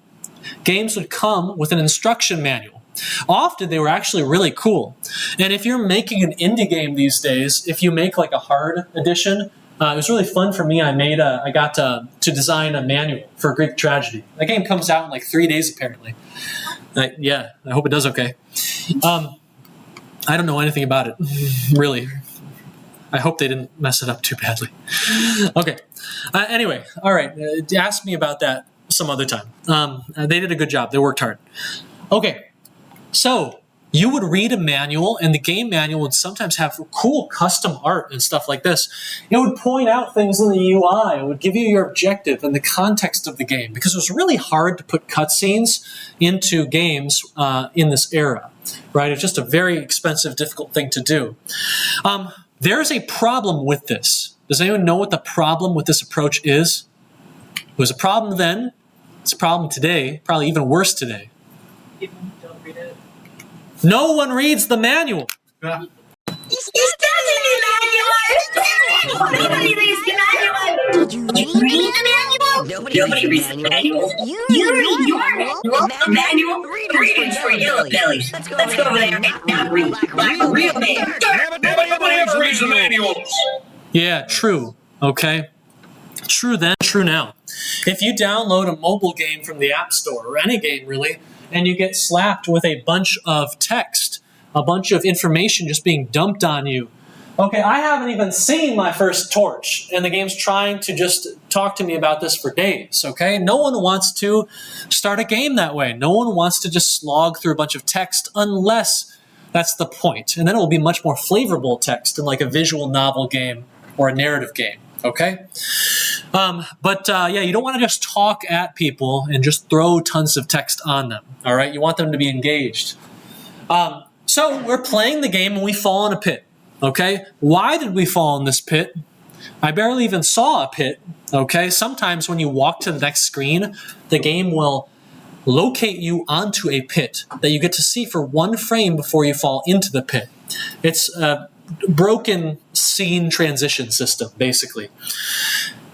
Games would come with an instruction manual. Often they were actually really cool. And if you're making an indie game these days, if you make like a hard edition, it was really fun for me. I got to design a manual for Greek tragedy. That game comes out in like 3 days apparently. I hope it does okay. I don't know anything about it, really. I hope they didn't mess it up too badly. Okay. Anyway, all right. Ask me about that some other time. They did a good job. They worked hard. Okay. So you would read a manual, and the game manual would sometimes have cool custom art and stuff like this. It would point out things in the UI. It would give you your objective and the context of the game, because it was really hard to put cutscenes into games in this era, right? It's just a very expensive, difficult thing to do. There's a problem with this. Does anyone know what the problem with this approach is? was a problem then. It's a problem today. Probably even worse today. People don't read it. No one reads the manual. Nobody reads the manual. Did you read the manual? Nobody reads the manual. You read your manual. Readers for yellow bellies. Let's go over there and not read like a real man. Nobody ever reads the manual. Yeah, true. Okay. True then, true now. If you download a mobile game from the App Store, or any game really, and you get slapped with a bunch of text, a bunch of information just being dumped on you. Okay, I haven't even seen my first torch, and the game's trying to just talk to me about this for days, okay? No one wants to start a game that way. No one wants to just slog through a bunch of text unless that's the point. And then it will be much more flavorful text in like a visual novel game or a narrative game, okay? Yeah, you don't want to just talk at people and just throw tons of text on them, all right? You want them to be engaged. So we're playing the game and we fall in a pit, okay? Why did we fall in this pit? I barely even saw a pit, okay? Sometimes when you walk to the next screen, the game will locate you onto a pit that you get to see for one frame before you fall into the pit. It's a broken scene transition system, basically.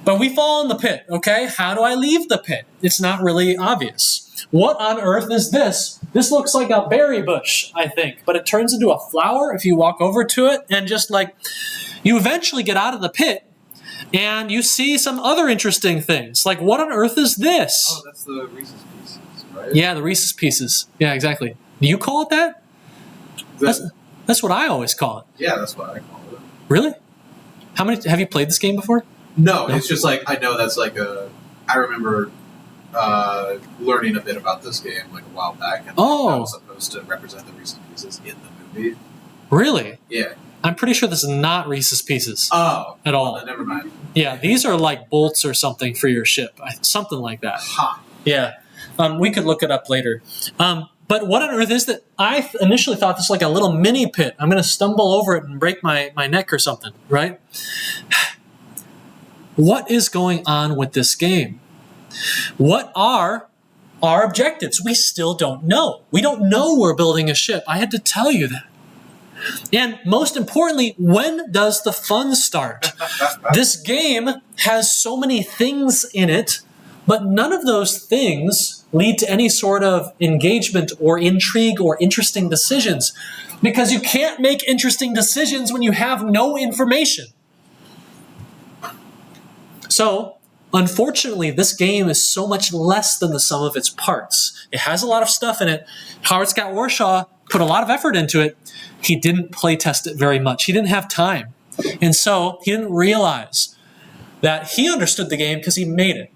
But we fall in the pit, okay? How do I leave the pit? It's not really obvious. What on earth is this? This looks like a berry bush, I think, but it turns into a flower if you walk over to it, and just like, you eventually get out of the pit, and you see some other interesting things. Like, what on earth is this? Oh, that's the Reese's Pieces, right? Yeah, the Reese's Pieces. Yeah, exactly. Do you call it that? That's what I always call it. Yeah, that's what I call it. Really? Have you played this game before? No, it's just like, I know that's like I remember learning a bit about this game like a while back, and that was supposed to represent the Reese's Pieces in the movie. Really? Yeah. I'm pretty sure this is not Reese's Pieces. Oh. At all. Well, never mind. Yeah, these are like bolts or something for your ship. Something like that. Ha. Yeah. We could look it up later. But what on earth is that? I initially thought this was like a little mini pit. I'm going to stumble over it and break my neck or something, right? What is going on with this game? What are our objectives? We still don't know. We don't know we're building a ship. I had to tell you that. And most importantly, when does the fun start? This game has so many things in it, but none of those things lead to any sort of engagement or intrigue or interesting decisions, because you can't make interesting decisions when you have no information. So, unfortunately, this game is so much less than the sum of its parts. It has a lot of stuff in it. Howard Scott Warshaw put a lot of effort into it. He didn't play test it very much. He didn't have time. And so he didn't realize that he understood the game because he made it.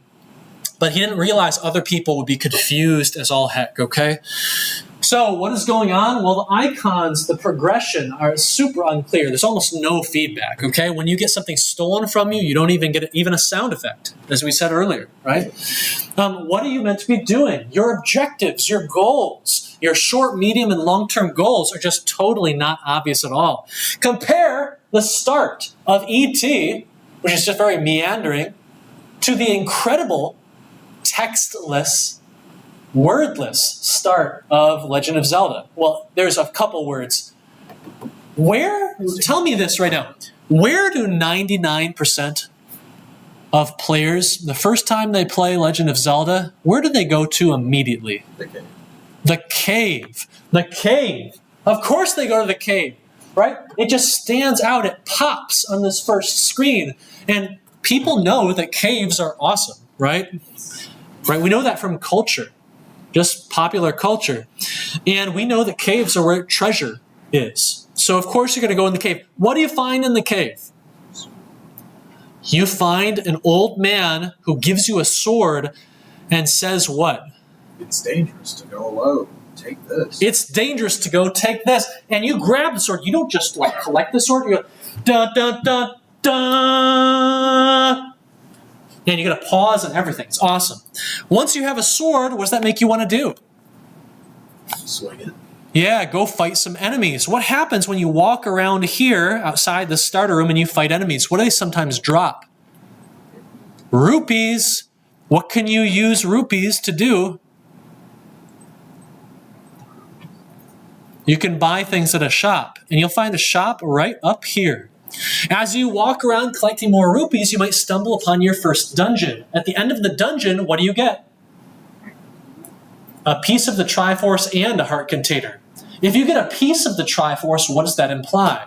But he didn't realize other people would be confused as all heck, okay? So what is going on? Well, the icons, the progression are super unclear. There's almost no feedback, okay? When you get something stolen from you, you don't even get even a sound effect, as we said earlier, right? What are you meant to be doing? Your objectives, your goals, your short, medium, and long-term goals are just totally not obvious at all. Compare the start of E.T., which is just very meandering, to the incredible textless, wordless start of Legend of Zelda. Well, there's a couple words. Tell me this right now, where do 99% of players, the first time they play Legend of Zelda, where do they go to immediately? The cave. The cave. The cave. Of course they go to the cave, right? It just stands out. It pops on this first screen. And people know that caves are awesome, right? Right? We know that from culture, just popular culture. And we know that caves are where treasure is. So of course you're going to go in the cave. What do you find in the cave? You find an old man who gives you a sword and says what? It's dangerous to go alone. Take this. It's dangerous to go take this. And you grab the sword. You don't just like collect the sword. You go, dun, dun, dun, dun. And you got to pause and everything. It's awesome. Once you have a sword, what does that make you want to do? Swing it. Yeah, go fight some enemies. What happens when you walk around here outside the starter room and you fight enemies? What do they sometimes drop? Rupees. What can you use rupees to do? You can buy things at a shop, and you'll find a shop right up here. As you walk around collecting more rupees, you might stumble upon your first dungeon. At the end of the dungeon, what do you get? A piece of the Triforce and a heart container. If you get a piece of the Triforce, what does that imply?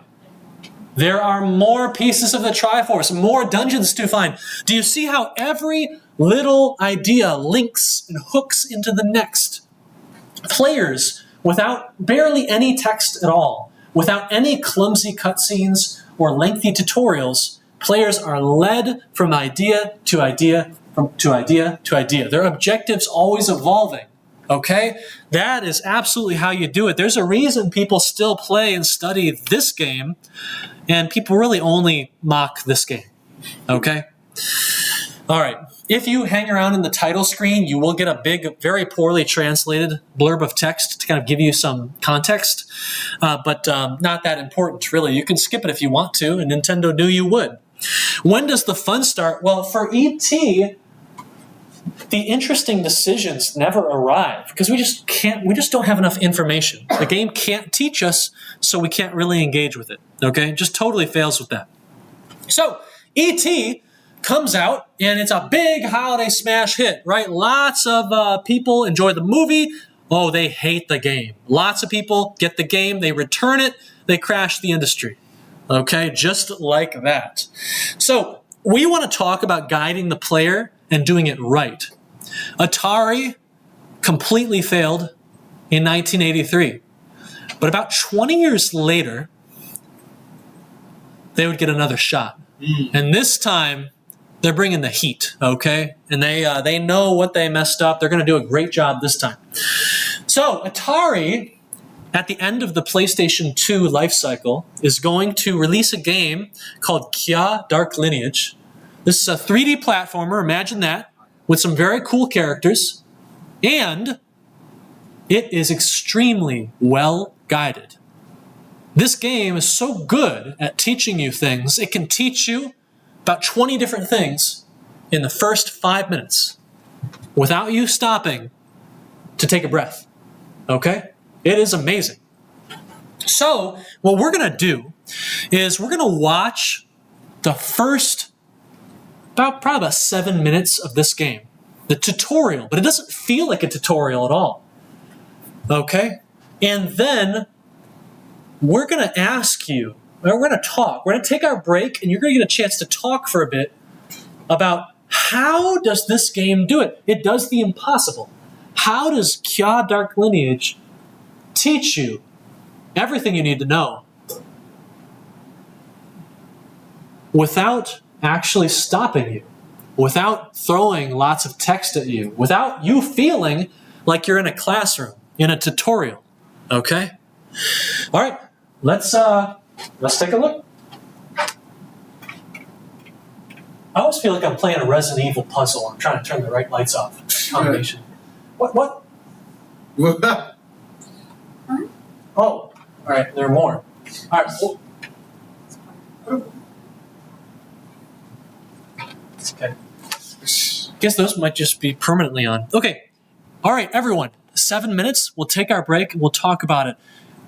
There are more pieces of the Triforce, more dungeons to find. Do you see how every little idea links and hooks into the next? Players, without barely any text at all, without any clumsy cutscenes or lengthy tutorials, players are led from idea to idea, to idea to idea. Their objectives always evolving. Okay? That is absolutely how you do it. There's a reason people still play and study this game, and people really only mock this game. Okay? All right. If you hang around in the title screen, you will get a big, very poorly translated blurb of text to kind of give you some context, but not that important, really. You can skip it if you want to, and Nintendo knew you would. When does the fun start? Well, for E.T., the interesting decisions never arrive because we just don't have enough information. The game can't teach us, so we can't really engage with it. Okay? It just totally fails with that. So, E.T. comes out, and it's a big holiday smash hit, right? Lots of people enjoy the movie. Oh, they hate the game. Lots of people get the game, they return it, they crash the industry. Okay? Just like that. So, we want to talk about guiding the player and doing it right. Atari completely failed in 1983. But about 20 years later, they would get another shot. And this time, they're bringing the heat, okay? And they know what they messed up. They're going to do a great job this time. So Atari, at the end of the PlayStation 2 life cycle, is going to release a game called Kya Dark Lineage. This is a 3D platformer, imagine that, with some very cool characters, and it is extremely well guided. This game is so good at teaching you things, it can teach you about 20 different things in the first 5 minutes without you stopping to take a breath. Okay? It is amazing. So, what we're going to do is we're going to watch the first probably about 7 minutes of this game. The tutorial, but it doesn't feel like a tutorial at all. Okay? And then we're going to ask you, we're going to talk. We're going to take our break, and you're going to get a chance to talk for a bit about how does this game do it? It does the impossible. How does Kya Dark Lineage teach you everything you need to know without actually stopping you, without throwing lots of text at you, without you feeling like you're in a classroom, in a tutorial. Okay? All right, let's take a look. I always feel like I'm playing a Resident Evil puzzle. I'm trying to turn the right lights off. Combination. What? Huh? Oh, all right, there are more. All right. Okay. Guess those might just be permanently on. Okay. All right, everyone. 7 minutes. We'll take our break and we'll talk about it.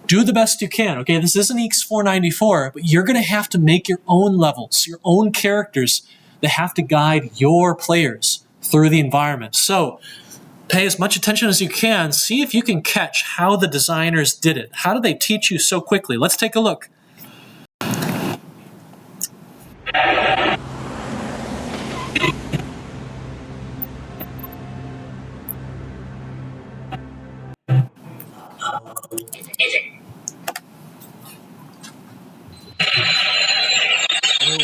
Do the best you can. Okay, this isn't EECS 494, but you're going to have to make your own levels, your own characters that have to guide your players through the environment. So pay as much attention as you can. See if you can catch how the designers did it. How did they teach you so quickly? Let's take a look.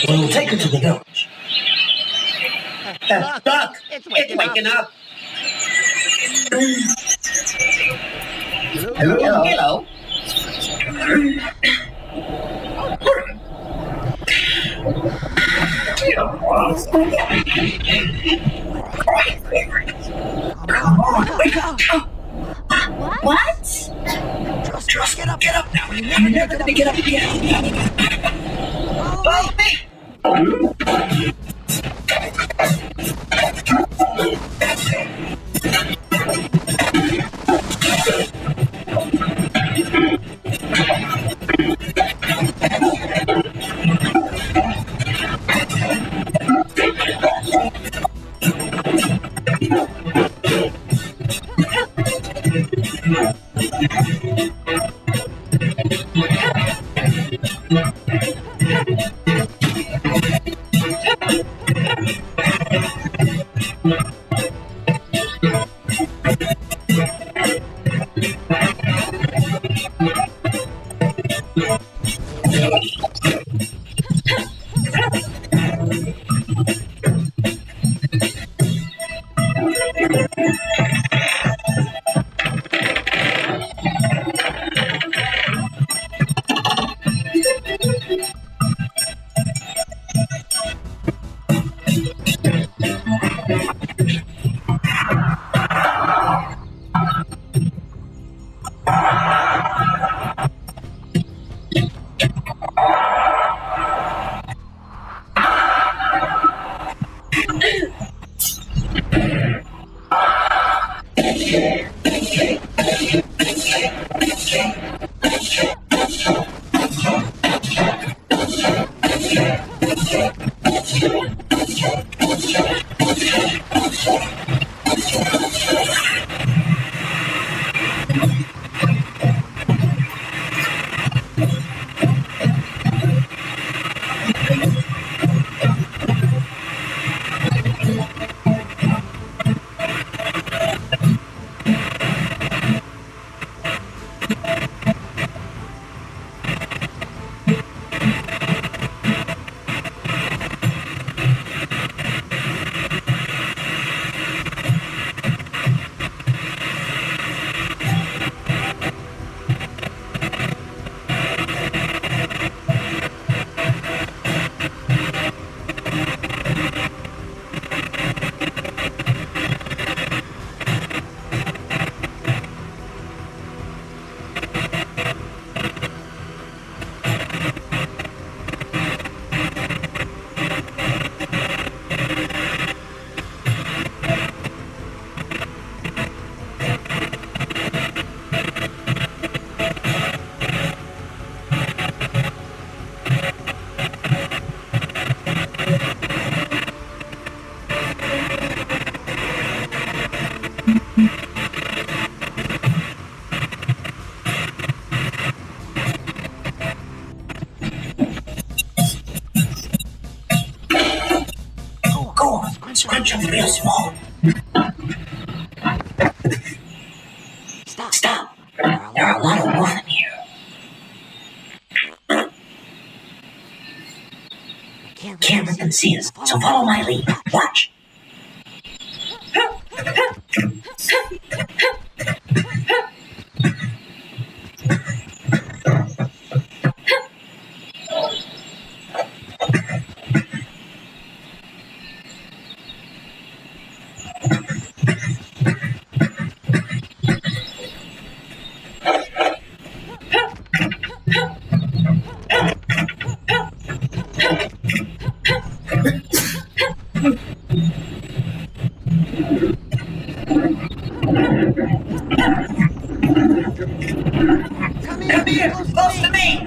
We'll take her to the village. Look, it's waking up. Hello. Come on, wake up. What? Just get up now. You're never gonna get up again. Follow me. Go on, scrunch up real small. Stop. There are a lot of wolves in here. Can't let them see us, so follow my lead. Watch. Come here, close to me.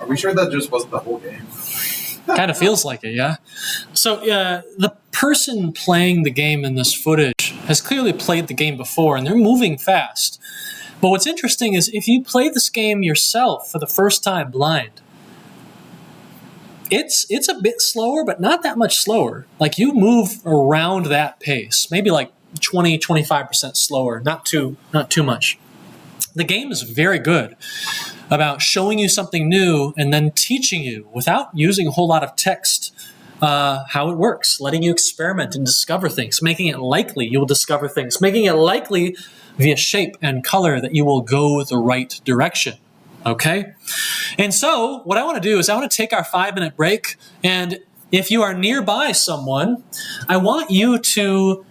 Are we sure that just wasn't the whole game? Kind of feels like it, yeah. So the person playing the game in this footage has clearly played the game before, and they're moving fast. But what's interesting is if you play this game yourself for the first time blind, it's a bit slower, but not that much slower. Like you move around that pace, maybe like 20, 25% slower, not too much. The game is very good about showing you something new and then teaching you, without using a whole lot of text, how it works, letting you experiment and discover things, making it likely you will discover things, making it likely via shape and color that you will go the right direction. Okay? And so what I want to do is I want to take our 5-minute break, and if you are nearby someone, I want you to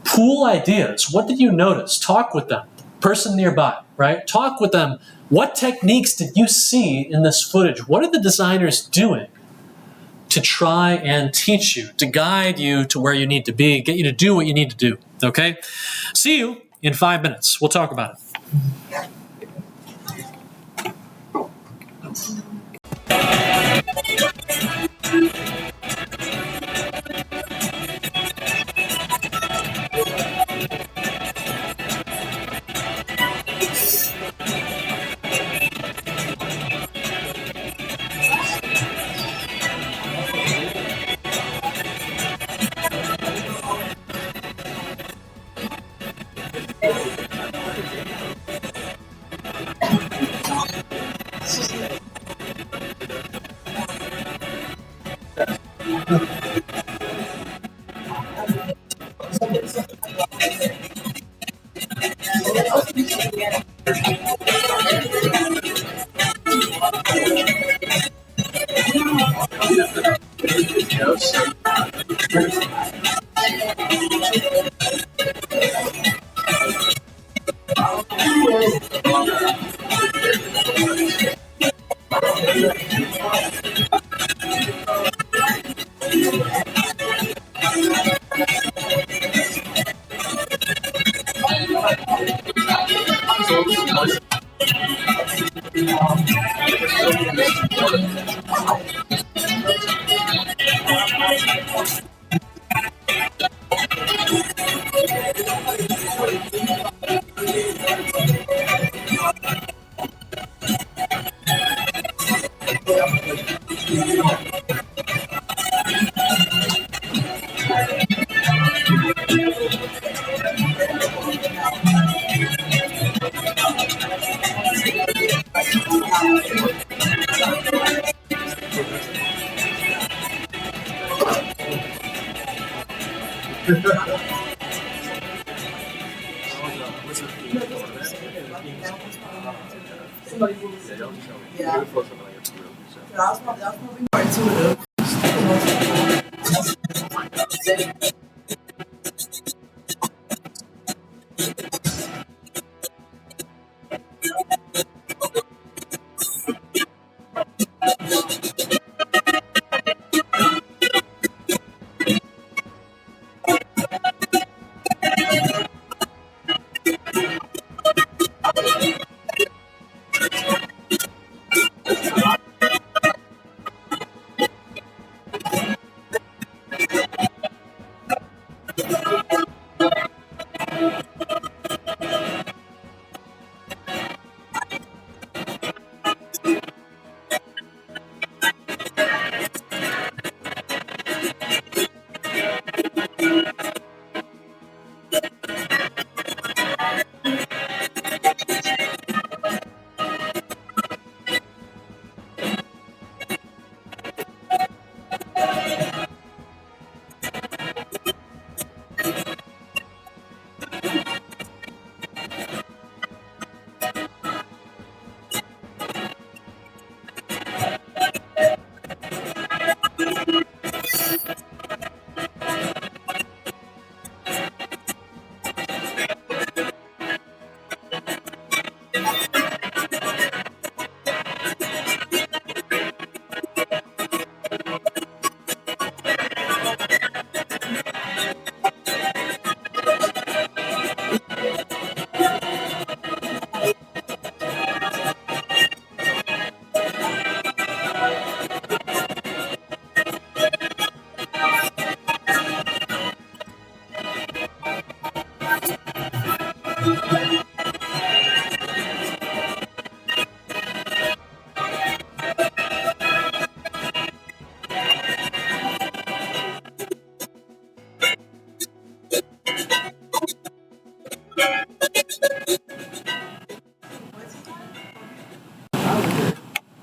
pool ideas. What did you notice? Talk with them. Person nearby, right? Talk with them. What techniques did you see in this footage? What are the designers doing to try and teach you, to guide you to where you need to be, get you to do what you need to do, okay? See you in 5 minutes. We'll talk about it.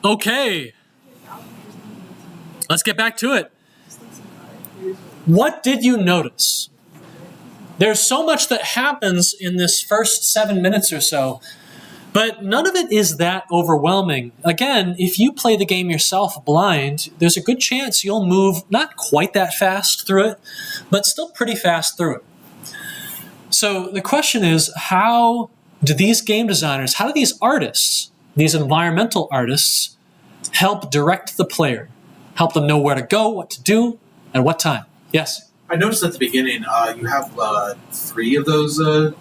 Okay. Let's get back to it. What did you notice? There's so much that happens in this first 7 minutes or so, but none of it is that overwhelming. Again, if you play the game yourself blind, there's a good chance you'll move not quite that fast through it, but still pretty fast through it. So the question is, how do these game designers, how do these artists, these environmental artists, help direct the player? Help them know where to go, what to do, and what time? Yes? I noticed at the beginning you have 3 of those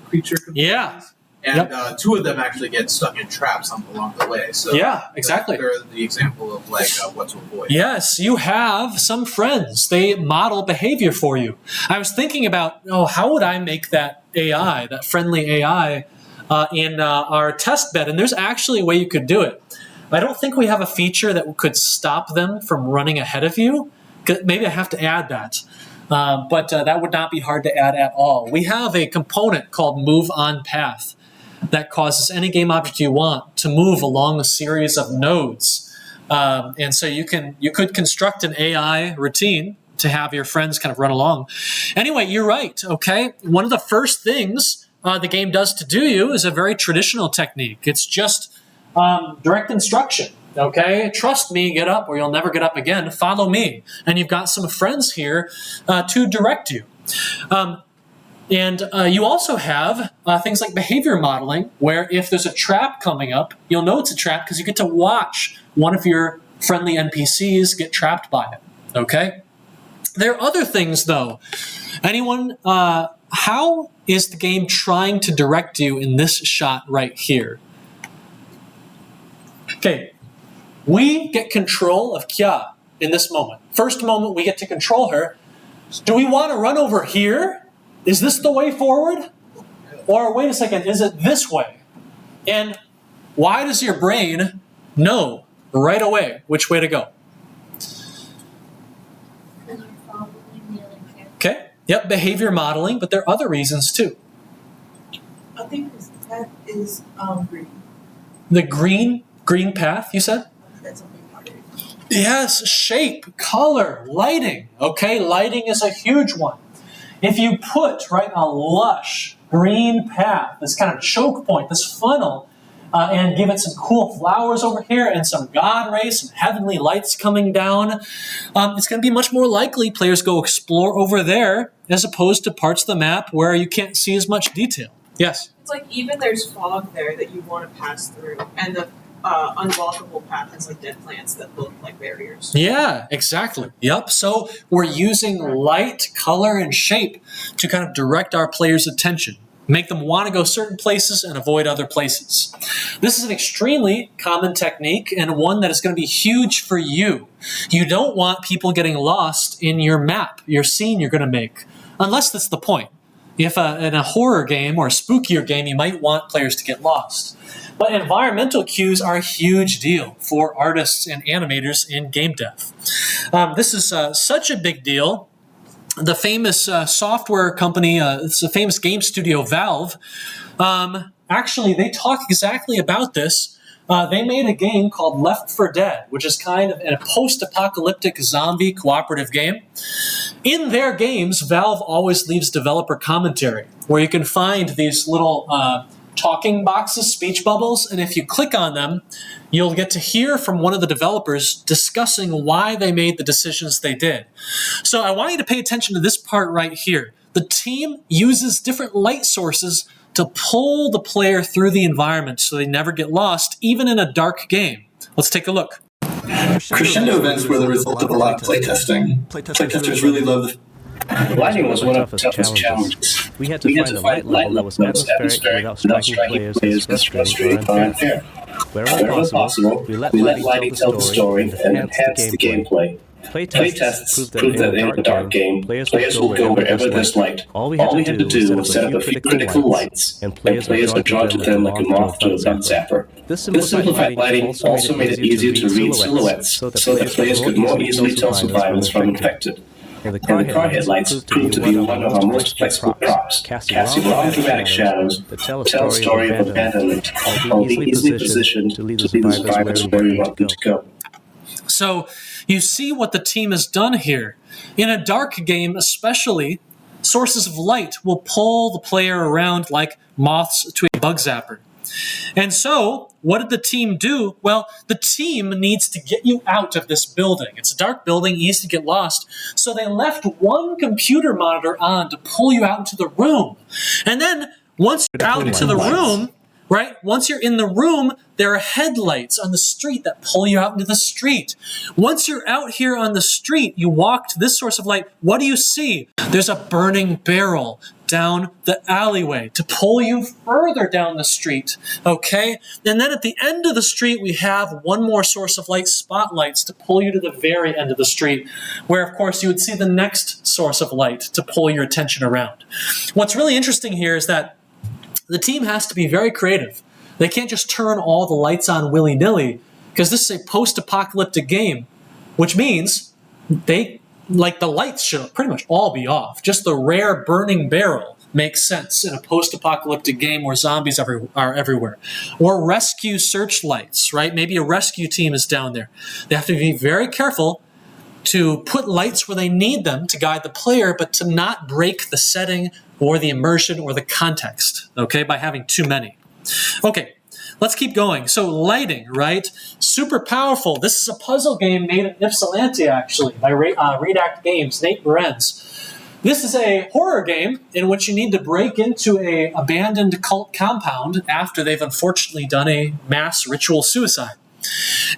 creature companions. Yeah. And 2 of them actually get stuck in traps along the way. So yeah, exactly. They're the example of what to avoid. Yes, you have some friends. They model behavior for you. I was thinking about, how would I make that AI, that friendly AI, in our test bed? And there's actually a way you could do it. I don't think we have a feature that could stop them from running ahead of you. Maybe I have to add that. But that would not be hard to add at all. We have a component called Move On Path that causes any game object you want to move along a series of nodes. And so you could construct an AI routine to have your friends kind of run along. Anyway, you're right, okay? One of the first things the game does to do you is a very traditional technique. It's just direct instruction. Okay, trust me, get up or you'll never get up again. Follow me. And you've got some friends here to direct you. And you also have things like behavior modeling, where if there's a trap coming up, you'll know it's a trap because you get to watch one of your friendly NPCs get trapped by it. Okay? There are other things, though. Anyone, how is the game trying to direct you in this shot right here? Okay. We get control of Kya in this moment. First moment we get to control her. Do we want to run over here? Is this the way forward? Or wait a second, is it this way? And why does your brain know right away which way to go? Okay, yep, behavior modeling, but there are other reasons too. I think that is green. The green path, you said? Yes, shape, color, lighting. Okay, lighting is a huge one. If you put, a lush green path, this kind of choke point, this funnel, and give it some cool flowers over here and some god rays, some heavenly lights coming down, it's going to be much more likely players go explore over there as opposed to parts of the map where you can't see as much detail. Yes? It's like even there's fog there that you want to pass through, and the unwalkable path has like dead plants that look like barriers. Yeah, exactly. Yep. So we're using light, color, and shape to kind of direct our players' attention, make them want to go certain places and avoid other places. This is an extremely common technique and one that is going to be huge for you. You don't want people getting lost in your map, your scene you're going to make, unless that's the point. If in a horror game or a spookier game, you might want players to get lost. But environmental cues are a huge deal for artists and animators in game dev. This is such a big deal. The famous software company, it's a famous game studio, Valve, actually, they talk exactly about this. They made a game called Left 4 Dead, which is kind of a post-apocalyptic zombie cooperative game. In their games, Valve always leaves developer commentary, where you can find these little talking boxes, speech bubbles, and if you click on them, you'll get to hear from one of the developers discussing why they made the decisions they did. So I want you to pay attention to this part right here. The team uses different light sources to pull the player through the environment so they never get lost, even in a dark game. Let's take a look. Crescendo events were the result of a lot of playtesting. Playtesters really loved the lighting was one of the toughest challenges. We had to find a light level that was atmospheric without striking players as frustrating or unfair. Wherever possible, we let lighting tell the story and enhance the gameplay. Playtests proved that in a dark game, players will go wherever there's light. All we had to do was set up a few critical lights, and players are drawn to them like a moth to a bug zapper. This simplified lighting also made it easier to read silhouettes, so that players could more easily tell survivors from infected. And the car headlights proved to be one of our most flexible props, casting long dramatic shadows that tell a story of abandonment, all be easily positioned to lead the survivors where we want them to go. So you see what the team has done here. In a dark game especially, sources of light will pull the player around like moths to a bug zapper. And so, what did the team do? Well, the team needs to get you out of this building. It's a dark building, easy to get lost. So they left one computer monitor on to pull you out into the room. And then, once you're out into the room, right? Once you're in the room, there are headlights on the street that pull you out into the street. Once you're out here on the street, you walk to this source of light. What do you see? There's a burning barrel down the alleyway to pull you further down the street, okay? And then at the end of the street, we have one more source of light, spotlights, to pull you to the very end of the street, where, of course, you would see the next source of light to pull your attention around. What's really interesting here is that the team has to be very creative. They can't just turn all the lights on willy-nilly, because this is a post-apocalyptic game, which means the lights should pretty much all be off. Just the rare burning barrel makes sense in a post-apocalyptic game where zombies are everywhere. Or rescue searchlights, right? Maybe a rescue team is down there. They have to be very careful to put lights where they need them to guide the player, but to not break the setting or the immersion or the context, okay, by having too many. Okay, let's keep going. So lighting, right? Super powerful. This is a puzzle game made in Ypsilanti, actually, by Redact Games, Nate Lorenz. This is a horror game in which you need to break into an abandoned cult compound after they've unfortunately done a mass ritual suicide.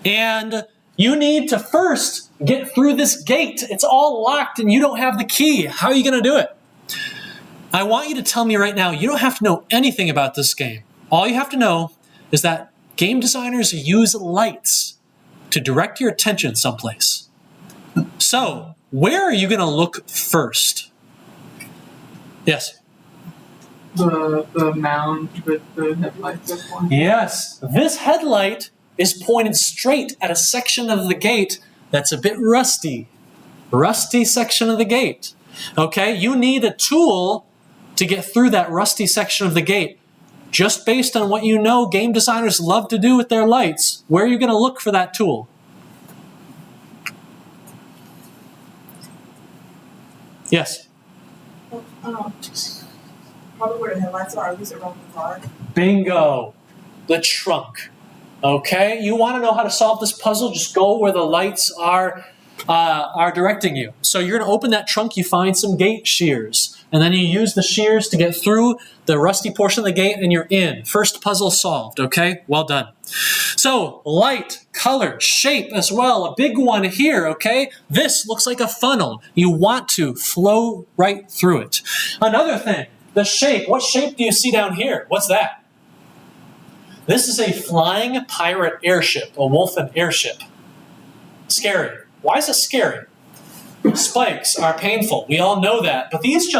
And you need to first get through this gate. It's all locked and you don't have the key. How are you going to do it? I want you to tell me right now, you don't have to know anything about this game. All you have to know is that game designers use lights to direct your attention someplace. So, where are you going to look first? Yes? The mound with the headlights up on. Yes, this headlight is pointed straight at a section of the gate that's a bit rusty. Rusty section of the gate. Okay, you need a tool to get through that rusty section of the gate. Just based on what you know game designers love to do with their lights, where are you going to look for that tool? Yes? Probably where the headlights are, at least around the car. Bingo. The trunk. Okay? You want to know how to solve this puzzle? Just go where the lights are directing you. So you're going to open that trunk, you find some gate shears, and then you use the shears to get through the rusty portion of the gate, and you're in. First puzzle solved, okay? Well done. So, light, color, shape as well. A big one here, okay? This looks like a funnel. You want to flow right through it. Another thing, the shape. What shape do you see down here? What's that? This is a flying pirate airship, a Wolfen airship. Scary. Why is it scary? Spikes are painful. We all know that. But these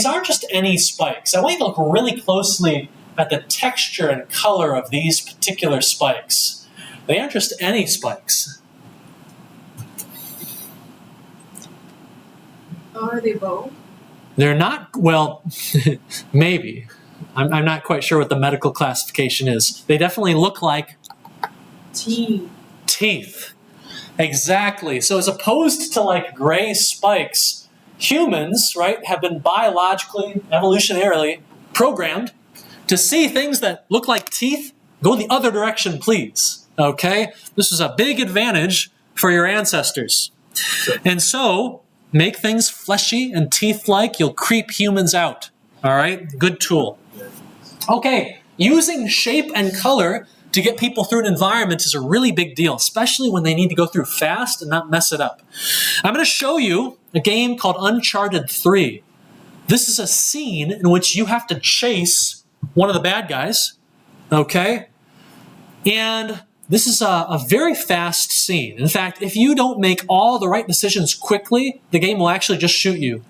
aren't just any spikes. I want you to look really closely at the texture and color of these particular spikes. They aren't just any spikes. Are they bow? They're not, well, maybe. I'm not quite sure what the medical classification is. They definitely look like teeth. Exactly. So as opposed to like gray spikes, humans, right, have been biologically, evolutionarily programmed to see things that look like teeth. Go the other direction, please. Okay? This is a big advantage for your ancestors. And so, make things fleshy and teeth-like. You'll creep humans out. All right? Good tool. Okay. Using shape and color to get people through an environment is a really big deal, especially when they need to go through fast and not mess it up. I'm going to show you a game called Uncharted 3. This is a scene in which you have to chase one of the bad guys, okay? And this is a very fast scene. In fact, if you don't make all the right decisions quickly, the game will actually just shoot you.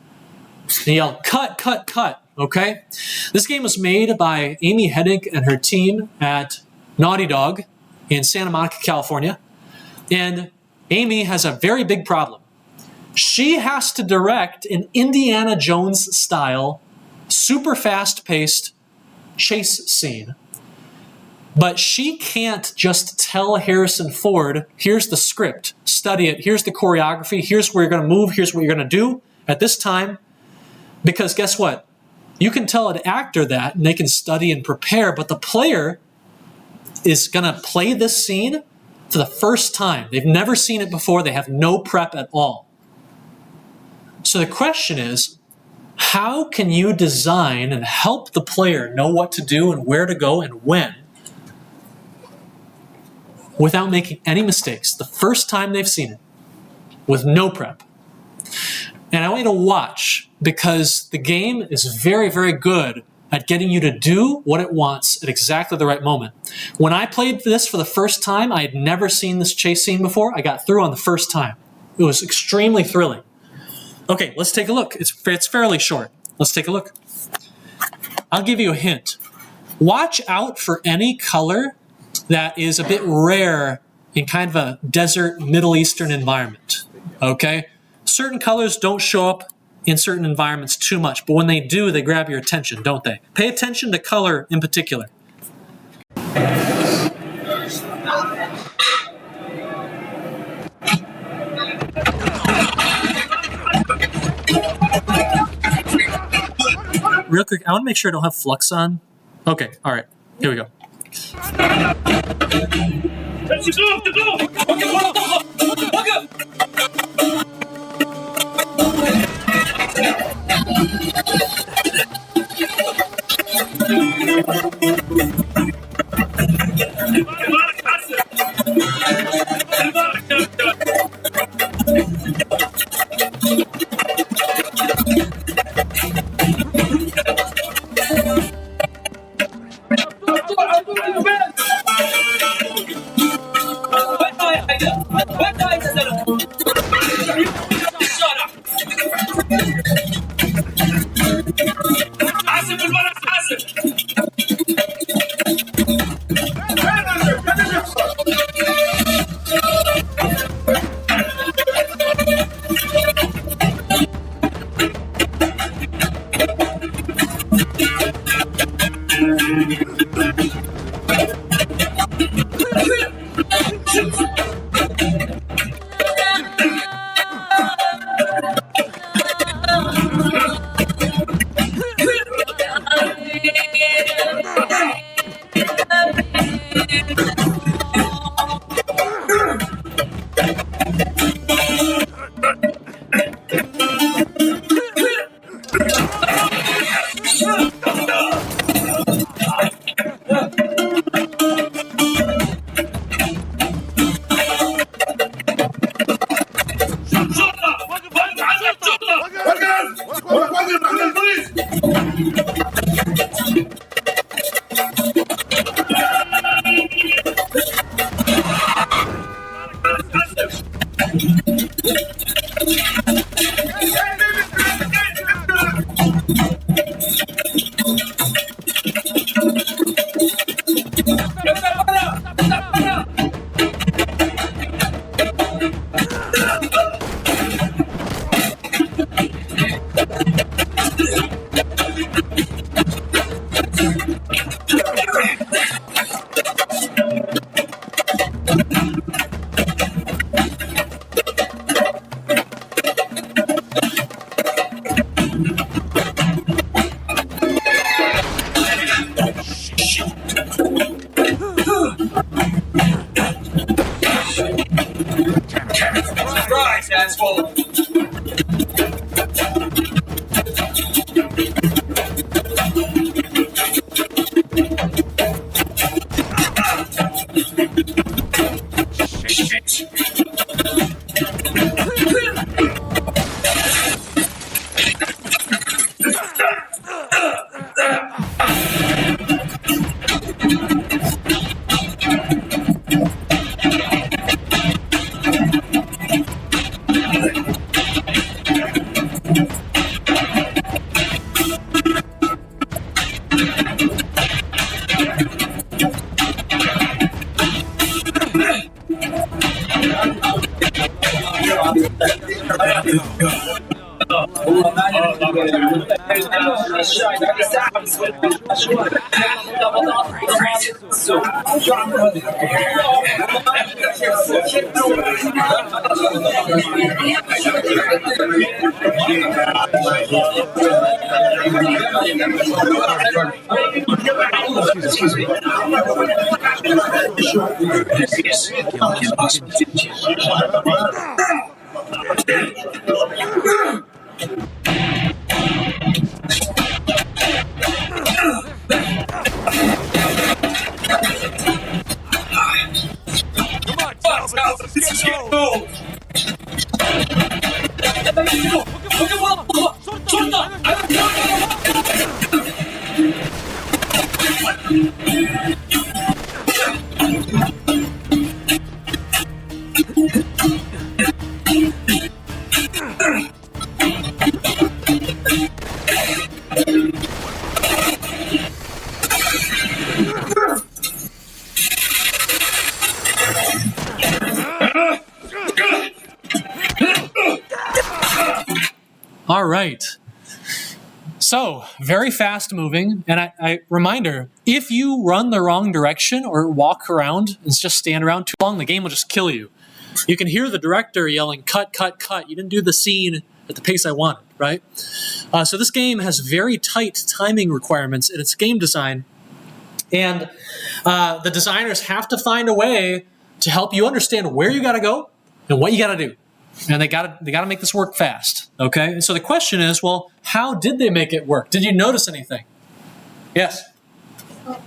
And yell, cut, cut, cut, okay? This game was made by Amy Hennig and her team at Naughty Dog in Santa Monica, California. And Amy has a very big problem. She has to direct an Indiana Jones style, super fast-paced chase scene. But she can't just tell Harrison Ford, here's the script, study it, here's the choreography, here's where you're going to move, here's what you're going to do at this time. Because guess what? You can tell an actor that, and they can study and prepare, but the player is going to play this scene for the first time. They've never seen it before. They have no prep at all. So the question is, how can you design and help the player know what to do and where to go and when without making any mistakes the first time they've seen it with no prep? And I want you to watch, because the game is very, very good at getting you to do what it wants at exactly the right moment. When I played this for the first time, I had never seen this chase scene before. I got through on the first time. It was extremely thrilling. Okay, let's take a look. It's fairly short. Let's take a look. I'll give you a hint. Watch out for any color that is a bit rare in kind of a desert Middle Eastern environment. Okay? Certain colors don't show up in certain environments too much, but when they do, they grab your attention, don't they? Pay attention to color in particular. Real quick, I want to make sure I don't have flux on. Okay, all right, here we go. Surprise, asshole! Excuse me. Come on, Calvin, let's get going. All right. So, very fast moving. And I reminder, if you run the wrong direction or walk around and just stand around too long, the game will just kill you. You can hear the director yelling, cut, cut, cut. You didn't do the scene at the pace I wanted, right? So this game has very tight timing requirements in its game design. And the designers have to find a way to help you understand where you got to go and what you got to do. And they got to make this work fast, okay? And so the question is, well, how did they make it work? Did you notice anything? Yes? I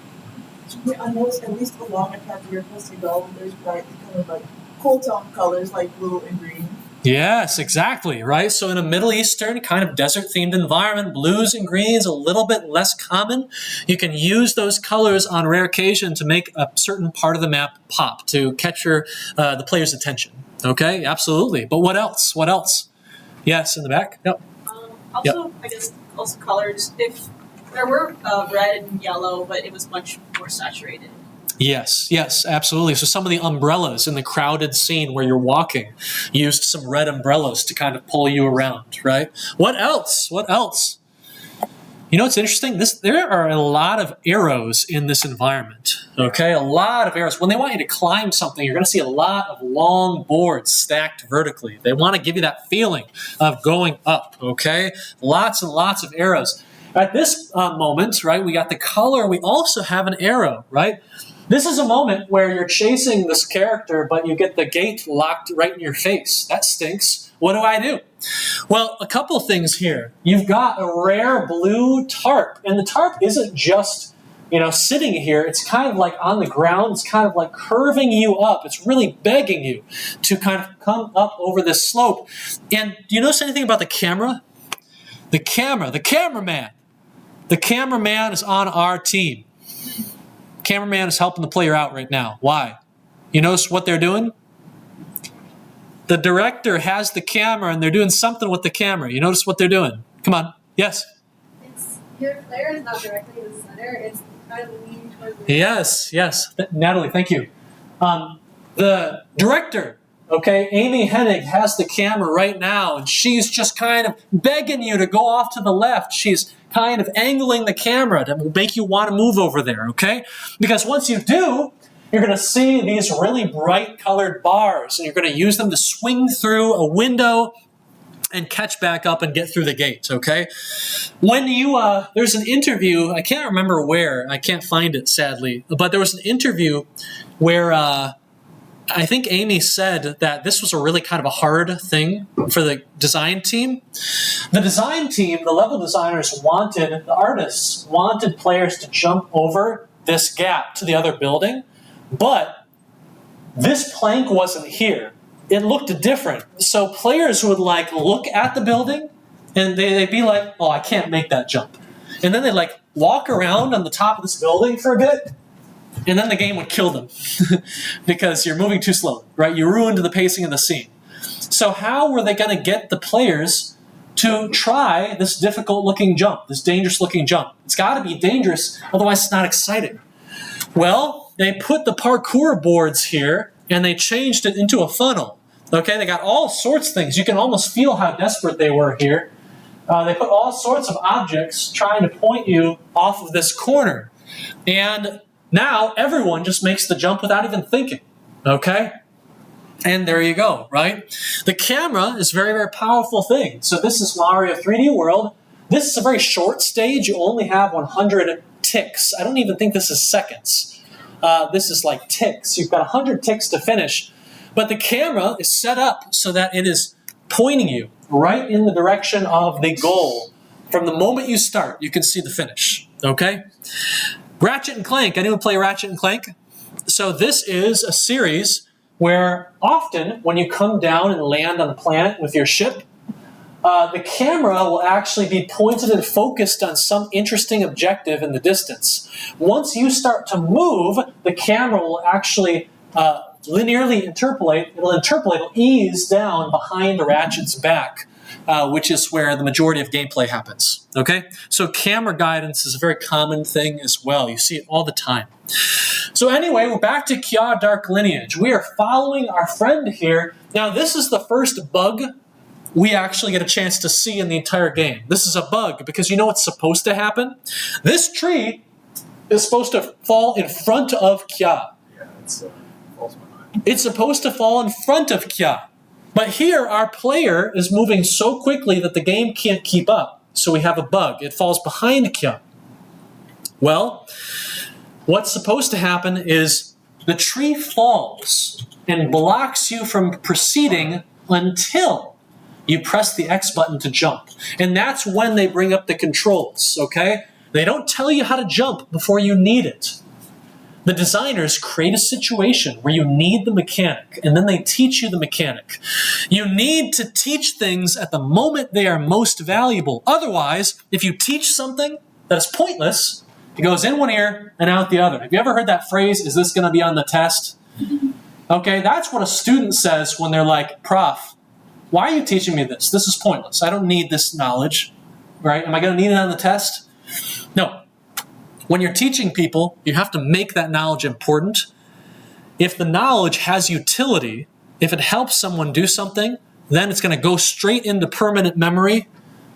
noticed at least along the path you're supposed to go, there's bright kind of like cool tone colors like blue and green. Yes, exactly, right? So in a Middle Eastern kind of desert-themed environment, blues and greens a little bit less common. You can use those colors on rare occasion to make a certain part of the map pop, to catch the player's attention. Okay, absolutely. But what else? What else? Yes, in the back? Yep. Also, I guess also colors. If there were red and yellow, but it was much more saturated. Yes, absolutely. So some of the umbrellas in the crowded scene where you're walking used some red umbrellas to kind of pull you around, right? What else? What else? You know what's interesting? There are a lot of arrows in this environment, okay? A lot of arrows. When they want you to climb something, you're going to see a lot of long boards stacked vertically. They want to give you that feeling of going up, okay? Lots and lots of arrows. At this moment, right, we got the color. We also have an arrow, right? This is a moment where you're chasing this character, but you get the gate locked right in your face. That stinks. What do? Well, a couple things here. You've got a rare blue tarp, and the tarp isn't just, sitting here. It's kind of like on the ground. It's kind of like curving you up. It's really begging you to kind of come up over this slope. And do you notice anything about the camera? The cameraman. The cameraman is on our team. Cameraman is helping the player out right now. Why? You notice what they're doing? The director has the camera and they're doing something with the camera. You notice what they're doing? Come on. Yes? Your player is not directly in the center. It's kind of leaning towards the Yes. Natalie, thank you. The director, okay, Amy Hennig, has the camera right now and she's just kind of begging you to go off to the left. She's kind of angling the camera to make you want to move over there, okay? Because once you do, you're going to see these really bright colored bars, and you're going to use them to swing through a window and catch back up and get through the gates, okay? When you, there's an interview, I can't remember where, I can't find it sadly, but there was an interview where I think Amy said that this was a really kind of a hard thing for the design team. The design team, the level designers the artists wanted players to jump over this gap to the other building, but this plank wasn't here. It looked different. So players would look at the building and they'd be like, oh, I can't make that jump. And then they'd walk around on the top of this building for a bit, and then the game would kill them because you're moving too slow, right? You ruined the pacing of the scene. So how were they going to get the players to try this difficult-looking jump, this dangerous-looking jump? It's got to be dangerous, otherwise it's not exciting. Well, they put the parkour boards here, and they changed it into a funnel Okay, they got all sorts of things. You can almost feel how desperate they were here. They put all sorts of objects trying to point you off of this corner. And now everyone just makes the jump without even thinking. Okay? And there you go, right? The camera is a very, very powerful thing. So this is Mario 3D World. This is a very short stage. You only have 100 ticks. I don't even think this is seconds. This is like ticks. You've got 100 ticks to finish. But the camera is set up so that it is pointing you right in the direction of the goal. From the moment you start, you can see the finish. Okay? Ratchet and Clank. Anyone play Ratchet and Clank? So this is a series where often when you come down and land on a planet with your ship, the camera will actually be pointed and focused on some interesting objective in the distance. Once you start to move, the camera will actually linearly interpolate. It'll ease down behind the Ratchet's back, which is where the majority of gameplay happens. Okay? So camera guidance is a very common thing as well. You see it all the time. So anyway, we're back to Kya Dark Lineage. We are following our friend here. Now, this is the first bug we actually get a chance to see in the entire game. This is a bug because you know what's supposed to happen? This tree is supposed to fall in front of Kya. Yeah, it's falls behind. It's supposed to fall in front of Kya. But here, our player is moving so quickly that the game can't keep up. So we have a bug. It falls behind Kya. Well, what's supposed to happen is the tree falls and blocks you from proceeding until you press the X button to jump. And that's when they bring up the controls, okay? They don't tell you how to jump before you need it. The designers create a situation where you need the mechanic, and then they teach you the mechanic. You need to teach things at the moment they are most valuable. Otherwise, if you teach something that is pointless, it goes in one ear and out the other. Have you ever heard that phrase, is this going to be on the test? Okay, that's what a student says when they're like, Prof, why are you teaching me this? This is pointless. I don't need this knowledge, right? Am I going to need it on the test? No. When you're teaching people, you have to make that knowledge important. If the knowledge has utility, if it helps someone do something, then it's going to go straight into permanent memory,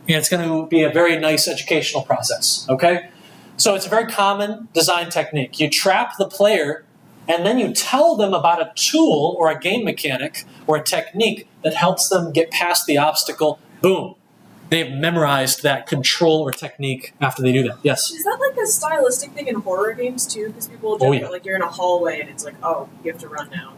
and it's going to be a very nice educational process, okay? So it's a very common design technique. You trap the player, and then you tell them about a tool or a game mechanic or a technique that helps them get past the obstacle. Boom. They've memorized that control or technique after they do that. Yes? Is that like a stylistic thing in horror games too? Because people do it like you're in a hallway and it's like, oh, you have to run now.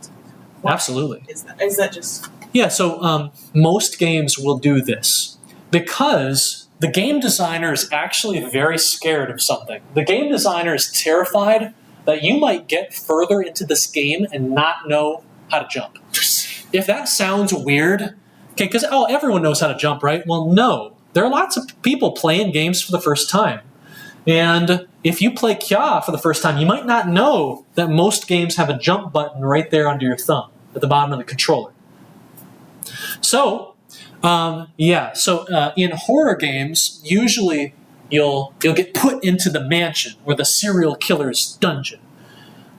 Why Absolutely. Is that just... Yeah, so most games will do this because the game designer is actually very scared of something. The game designer is terrified that you might get further into this game and not know how to jump. If that sounds weird, okay, because everyone knows how to jump, right? Well, no. There are lots of people playing games for the first time. And if you play Kya for the first time, you might not know that most games have a jump button right there under your thumb at the bottom of the controller. So, in horror games, usually you'll get put into the mansion or the serial killer's dungeon.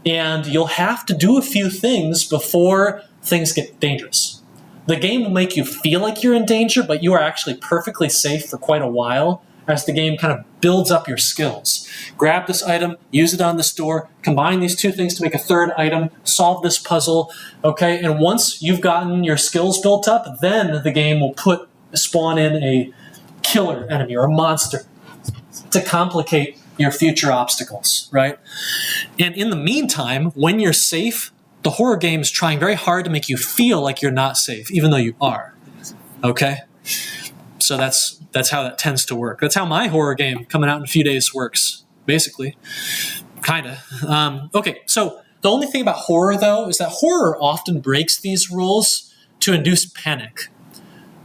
And you'll have to do a few things before things get dangerous. The game will make you feel like you're in danger, but you are actually perfectly safe for quite a while as the game kind of builds up your skills. Grab this item, use it on this door, combine these two things to make a third item, solve this puzzle, okay? And once you've gotten your skills built up, then the game will spawn in a killer enemy or a monster to complicate your future obstacles, right? And in the meantime, when you're safe, the horror game is trying very hard to make you feel like you're not safe, even though you are, okay? So that's how that tends to work. That's how my horror game coming out in a few days works, basically, kind of. Okay, so the only thing about horror, though, is that horror often breaks these rules to induce panic.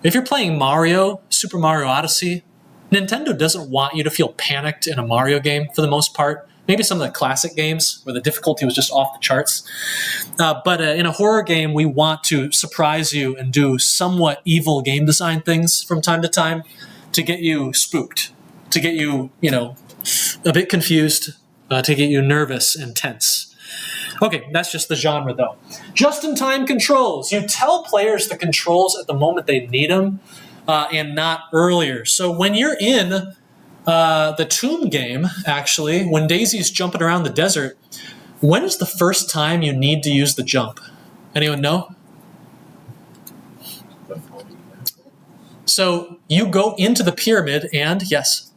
If you're playing Mario, Super Mario Odyssey, Nintendo doesn't want you to feel panicked in a Mario game for the most part. Maybe some of the classic games where the difficulty was just off the charts. But in a horror game, we want to surprise you and do somewhat evil game design things from time to time to get you spooked, to get you, a bit confused, to get you nervous and tense. Okay, that's just the genre, though. Just-in-time controls. You tell players the controls at the moment they need them, and not earlier. So when you're in the Tomb game, actually, when Daisy's jumping around the desert, when is the first time you need to use the jump? Anyone know? So you go into the pyramid and, yes?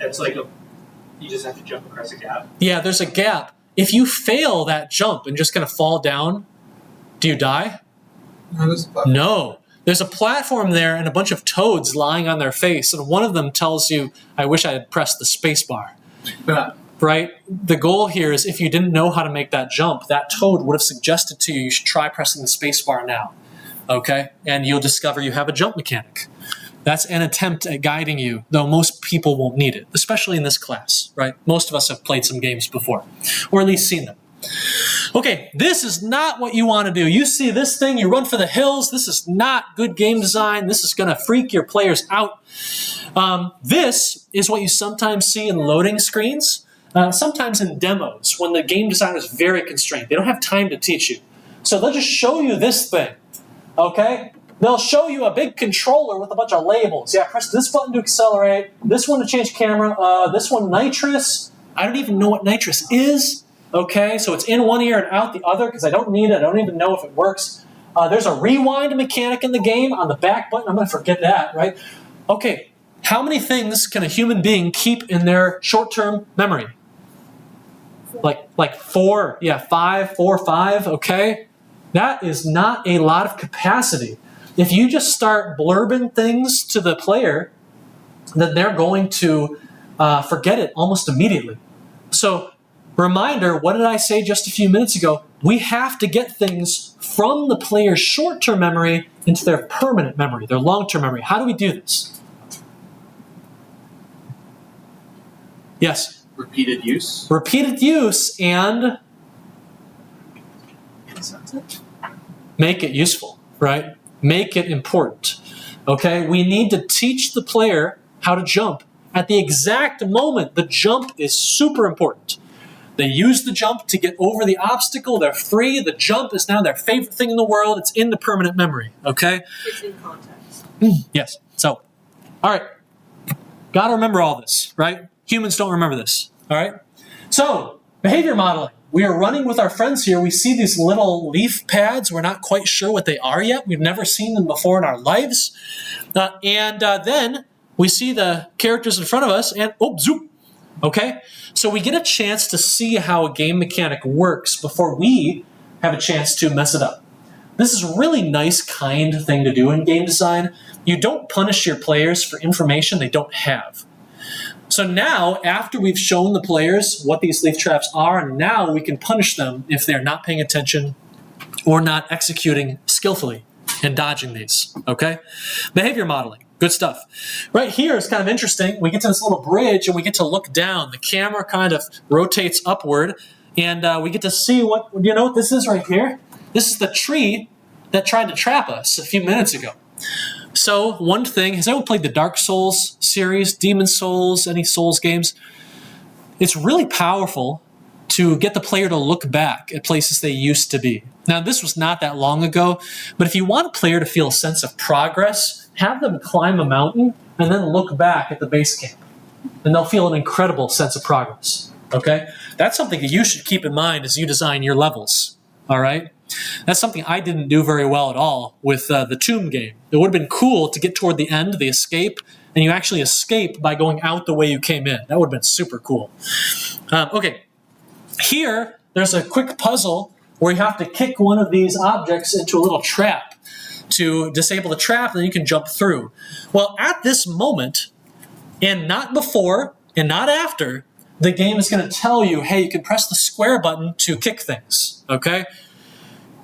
It's like you just have to jump across a gap. Yeah, there's a gap. If you fail that jump and just kind of fall down, do you die? No. There's a platform there and a bunch of toads lying on their face, and one of them tells you, I wish I had pressed the space bar. Right? The goal here is if you didn't know how to make that jump, that toad would have suggested to you, you should try pressing the space bar now. Okay? And you'll discover you have a jump mechanic. That's an attempt at guiding you, though most people won't need it, especially in this class, right? Most of us have played some games before, or at least seen them. Okay, this is not what you want to do. You see this thing, you run for the hills. This is not good game design. This is going to freak your players out. This is what you sometimes see in loading screens, sometimes in demos, when the game designer is very constrained. They don't have time to teach you. So they'll just show you this thing, okay? They'll show you a big controller with a bunch of labels. Yeah, press this button to accelerate, this one to change camera, this one nitrous. I don't even know what nitrous is. Okay, so it's in one ear and out the other because I don't need it. I don't even know if it works. There's a rewind mechanic in the game on the back button. I'm going to forget that, right? Okay, how many things can a human being keep in their short-term memory? Like 4, yeah, 5, 4, 5, okay? That is not a lot of capacity. If you just start blurbing things to the player, then they're going to forget it almost immediately. So, reminder, what did I say just a few minutes ago? We have to get things from the player's short-term memory into their permanent memory, their long-term memory. How do we do this? Yes? Repeated use. Repeated use and make it useful, right? Make it important, okay? We need to teach the player how to jump. At the exact moment, the jump is super important. They use the jump to get over the obstacle. They're free. The jump is now their favorite thing in the world. It's in the permanent memory, okay? It's in context. Yes. So, all right. Got to remember all this, right? Humans don't remember this, all right? So, behavior modeling. We are running with our friends here. We see these little leaf pads. We're not quite sure what they are yet. We've never seen them before in our lives. Then we see the characters in front of us and, oh, zoop. Okay? So we get a chance to see how a game mechanic works before we have a chance to mess it up. This is a really nice, kind thing to do in game design. You don't punish your players for information they don't have. So now, after we've shown the players what these leaf traps are, now we can punish them if they're not paying attention or not executing skillfully and dodging these, okay? Behavior modeling. Good stuff. Right here is kind of interesting. We get to this little bridge and we get to look down. The camera kind of rotates upward and we get to see what, you know what this is right here? This is the tree that tried to trap us a few minutes ago. So one thing, has anyone played the Dark Souls series, Demon Souls, any Souls games? It's really powerful to get the player to look back at places they used to be. Now, this was not that long ago, but if you want a player to feel a sense of progress, have them climb a mountain and then look back at the base camp. And they'll feel an incredible sense of progress, okay? That's something that you should keep in mind as you design your levels, all right? That's something I didn't do very well at all with the Tomb game. It would have been cool to get toward the end, the escape, and you actually escape by going out the way you came in. That would have been super cool. Okay, here there's a quick puzzle where you have to kick one of these objects into a little trap to disable the trap, and then you can jump through. Well, at this moment, and not before, and not after, the game is going to tell you, hey, you can press the square button to kick things, okay?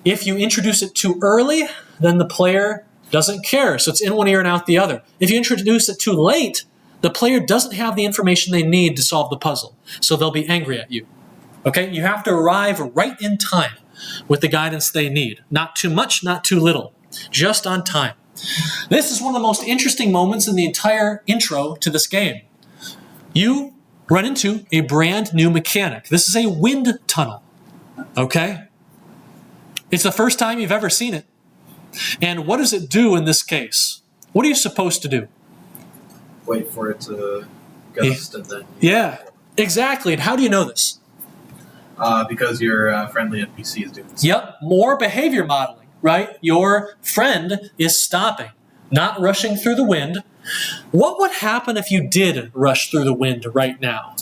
If you introduce it too early, then the player doesn't care, so it's in one ear and out the other. If you introduce it too late, the player doesn't have the information they need to solve the puzzle, so they'll be angry at you. Okay? You have to arrive right in time with the guidance they need. Not too much, not too little. Just on time. This is one of the most interesting moments in the entire intro to this game. You run into a brand new mechanic. This is a wind tunnel, okay? It's the first time you've ever seen it. And what does it do in this case? What are you supposed to do? Wait for it to gust and then... Yeah, exactly. And how do you know this? Because your friendly NPC is doing this. Yep, more behavior modeling, right? Your friend is stopping, not rushing through the wind. What would happen if you did rush through the wind right now?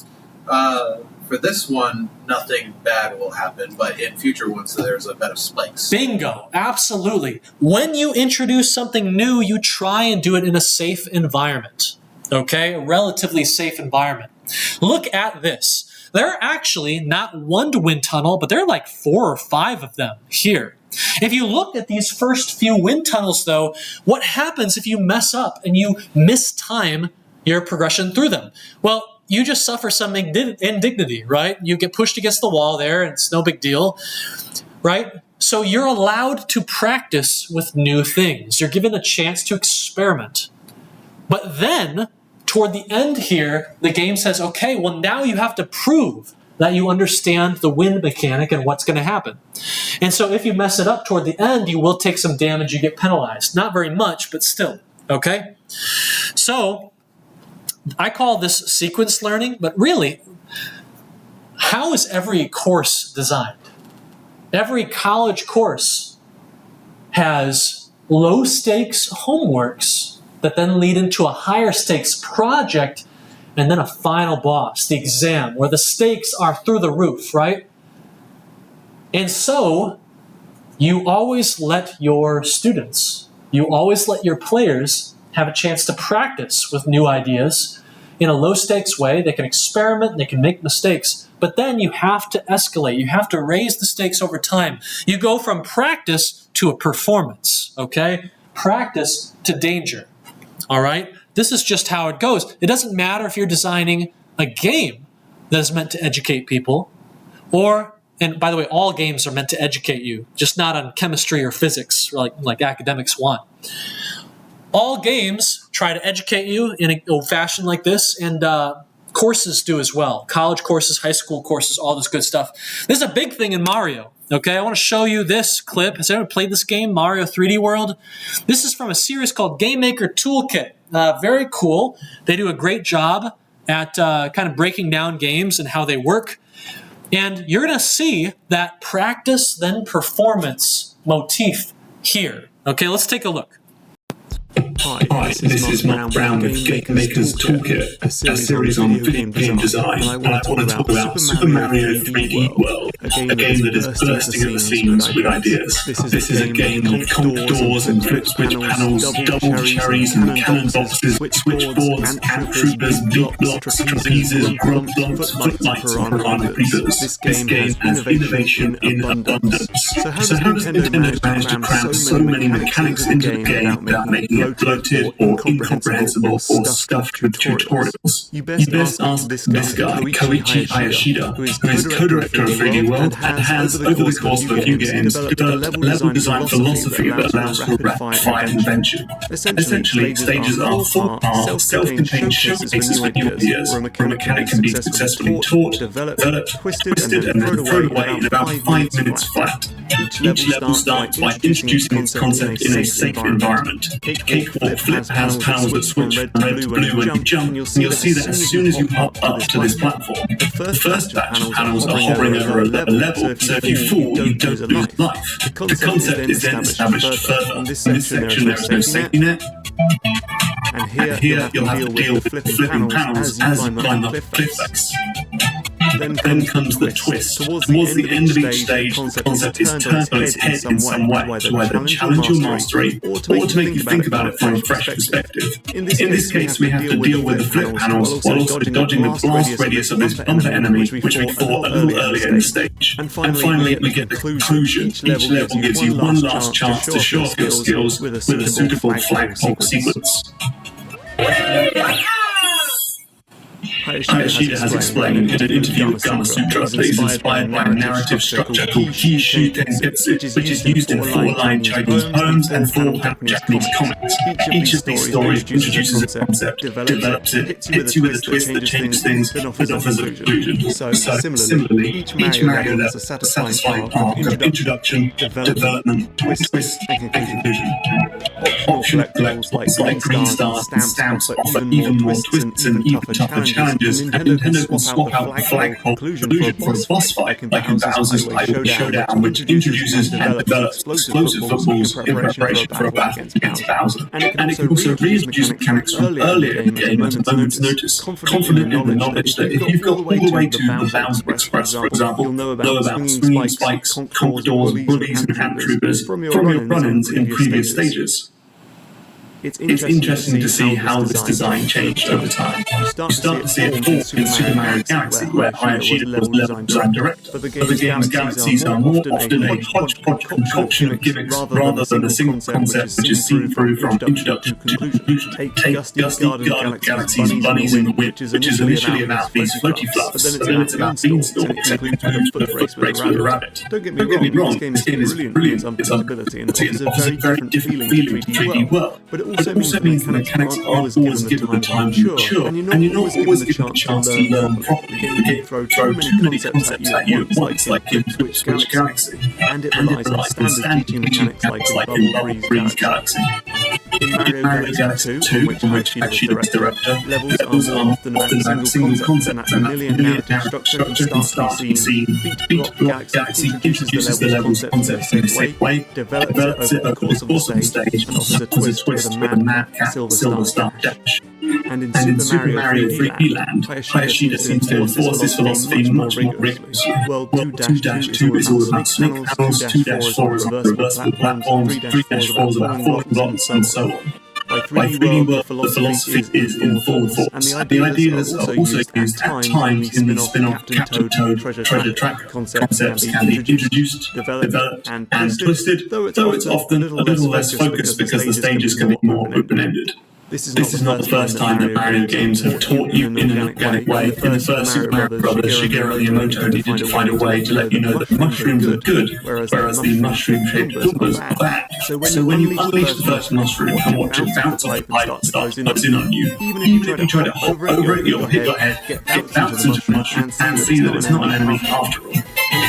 For this one, nothing bad will happen, but in future ones, there's a bed of spikes. Bingo, absolutely. When you introduce something new, you try and do it in a safe environment, okay? A relatively safe environment. Look at this. There are actually not one wind tunnel, but there are like 4 or 5 of them here. If you look at these first few wind tunnels, though, what happens if you mess up and you mistime your progression through them? Well, you just suffer some indignity, right? You get pushed against the wall there, and it's no big deal, right? So you're allowed to practice with new things. You're given a chance to experiment. But then, toward the end here, the game says, okay, well, now you have to prove that you understand the wind mechanic and what's going to happen. And so if you mess it up toward the end, you will take some damage, you get penalized. Not very much, but still, okay? So I call this sequence learning, but really, how is every course designed? Every college course has low-stakes homeworks that then lead into a higher stakes project and then a final boss, the exam, where the stakes are through the roof, right? And so you always let your students, you always let your players have a chance to practice with new ideas in a low-stakes way. They can experiment, they can make mistakes, but then you have to escalate. You have to raise the stakes over time. You go from practice to a performance, okay? Practice to danger. All right? This is just how it goes. It doesn't matter if you're designing a game that is meant to educate people, or, and by the way, all games are meant to educate you, just not on chemistry or physics, like academics want. All games try to educate you in a fashion like this, and courses do as well. College courses, high school courses, all this good stuff. This is a big thing in Mario. Okay, I want to show you this clip. Has anyone played this game, Mario 3D World? This is from a series called Game Maker Toolkit. Very cool. They do a great job at kind of breaking down games and how they work. And you're going to see that practice then performance motif here. Okay, let's take a look. Hi, this is Mark Brown with Game Maker's Toolkit, a series on video game design, and I want to talk about Super Mario 3D World, a game that is bursting at the seams with ideas. This is a game with conch doors and flip-switch panels, double cherries and cannon boxes, switchboards, ant troopers, beat blocks, trapezes, grump blocks, footlights, and piranha creepers. This game has innovation in abundance. So how does Nintendo manage to cram so many mechanics into the game without making it bloated or incomprehensible or stuffed with tutorials? You best ask this guy, Koichi Hayashida, who is co-director of 3D World and has, over the course of a few games, developed a level design philosophy that allows for rapid-fire invention. Essentially, stages are full-part, self-contained showcases for new ideas, where a mechanic can be successfully taught, developed, twisted, and then thrown away in about 5 minutes flat. Each level starts by introducing its concept in a safe environment. Cake or Flip has panels that switch from red to blue when you jump, and you'll see that as soon as you hop up to this platform, the first batch of panels are hovering over a level, so if you fall, you don't lose life. The concept is then established further. In this section there is no safety net, and here you'll have to deal with flipping panels as you climb up cliff face. Then comes the twist. Towards the end of each stage, the concept is turned on its head in some way, to either challenge your mastery or to make you think about it from a fresh perspective. In this case, we have to deal with the flip panels while also dodging the blast radius of this bumper enemy, which we fought a little earlier in the stage. And finally, we get the conclusion. Each level gives you one last chance to show off your skills with a suitable flagpole sequence. Hayashida has explained in an interview with Gama Sutra that he's inspired by a narrative structure called Kishu Tengetsu, which is used in 4-line Chinese poems and 4-panel Japanese comics. Each of these stories introduces a concept, develops it, hits you with a twist that changes things, but offers a conclusion. So, similarly, each Mario level has a satisfying arc of introduction, development, twist, and conclusion. Optional collectibles like green stars and stamps offer even more twists and even tougher challenges, and Nintendo can swap out the flagpole conclusion for a boss fight, like in Bowser's Highway Showdown, which introduces and develops explosive footballs in preparation for a battle against Bowser. And it can also reintroduce mechanics from earlier in the game at a moment's notice, confident in the knowledge that if you've got all the way to the Bowser Express, for example, you'll know about swinging spikes, conquistadors, bullies, and hand troopers from your run-ins in previous stages. It's interesting to see how this design changed over time. You start to see it form in Super Mario Galaxy, where Hayashida was level design director, but the game's galaxies are more often a hodgepodge concoction of gimmicks rather than a single concept which is seen through from introduction to conclusion. Take Gusty Garden Galaxies and Bunnies in the Whip, which is initially about these floaty fluffs, but then it's about beanstalks and includes a foot race with a rabbit. Don't get me wrong, this game is brilliant in its unpredictability and offers a very different feeling to 3D world. But it also means the mechanics aren't always given the time to mature, and you're not always given the chance to learn properly. The game throw too many concepts at you at once, like in Switch Galaxy, and it relies on standard teaching mechanics like in Bubble Breeze Galaxy. In Mario Galaxy 2, which Hayashida was director, levels are often about a single concept, and that familiar narrative structure can start to be seen. Beat Galaxy introduces the level's concept in a safe way, develops it over the course of the stage, and offers a twist with a mad Silver Star Dash. And in Super Mario 3D Land, Hayashida seems to enforce this philosophy much more rigorously. World 2-2 is all about snake panels, 2-4 is about reversible platforms, 3-4 is about falling blocks, and so on. By 3D World, the philosophy is in full force, and the ideas are also used at times in the spin-off Captain Toad Treasure Tracker. Concepts can be introduced, developed, and twisted, though it's often a little less focused because the stages can be more open-ended. This is not the first time that Mario games have taught you in an organic way. In the first Super Mario Brothers, Shigeru Miyamoto needed to find a way to let you know that mushrooms are good, whereas the mushroom-shaped Goombas are bad. So when you unleash the first mushroom and watch it bounce off the pipe and start to close in on you, even if you try to hop over it, you'll hit your head, get bounced into the mushroom, and see that it's not an enemy after all.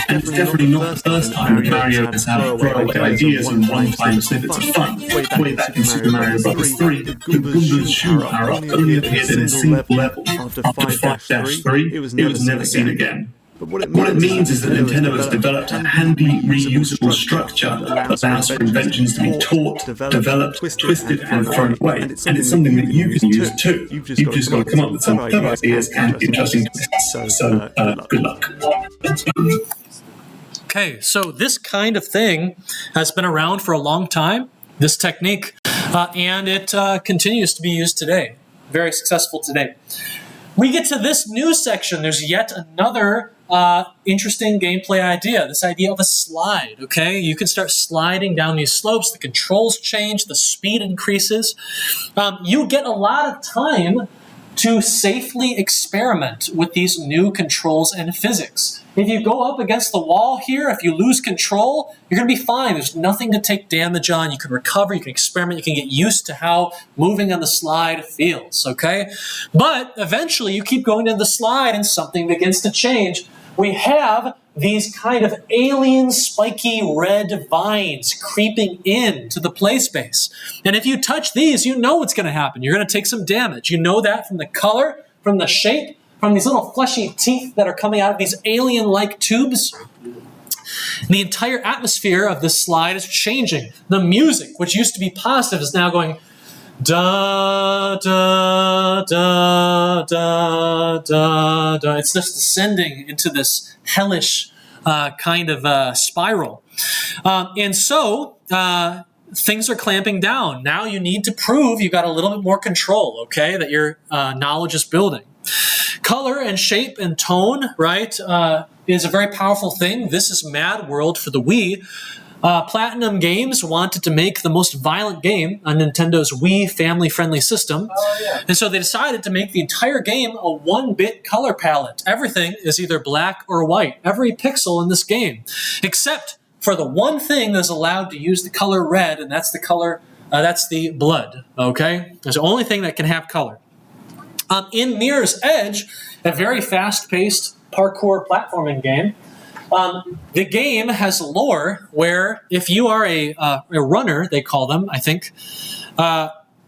And it's definitely not the first time that Mario has had throwaway ideas and one-time snippets of fun. Way back in Super Mario Bros. 3, the Goomba's shoe power-up only appeared in a single level. After 5-3, it was never seen again. But what it means is that Nintendo has developed a handy, reusable structure that allows for inventions to be taught, developed, twisted, and thrown away. And it's something that you can use too. You've just got to come up with some clever ideas and interesting twists. So, good luck. Okay, so this kind of thing has been around for a long time, this technique, and it continues to be used today. Very successful today. We get to this new section. There's yet another interesting gameplay idea, this idea of a slide, okay? You can start sliding down these slopes, the controls change, the speed increases. You get a lot of time to safely experiment with these new controls and physics. If you go up against the wall here, if you lose control, you're going to be fine. There's nothing to take damage on. You can recover, you can experiment, you can get used to how moving on the slide feels, okay? But eventually you keep going down the slide and something begins to change. We have these kind of alien spiky red vines creeping into the play space. And if you touch these, you know what's going to happen. You're going to take some damage. You know that from the color, from the shape, from these little fleshy teeth that are coming out of these alien-like tubes. The entire atmosphere of this slide is changing. The music, which used to be positive, is now going da, da, da, da, da, da. It's just descending into this hellish kind of spiral. And so things are clamping down. Now you need to prove you got a little bit more control, okay, that your knowledge is building. Color and shape and tone, right, is a very powerful thing. This is Mad World for the Wii. Platinum Games wanted to make the most violent game on Nintendo's Wii family-friendly system. And so they decided to make the entire game a 1-bit color palette. Everything is either black or white. Every pixel in this game. Except for the one thing that's allowed to use the color red, and that's the color, that's the blood. Okay? That's the only thing that can have color. In Mirror's Edge, a very fast-paced parkour platforming game, the game has lore where if you are a runner, they call them, I think,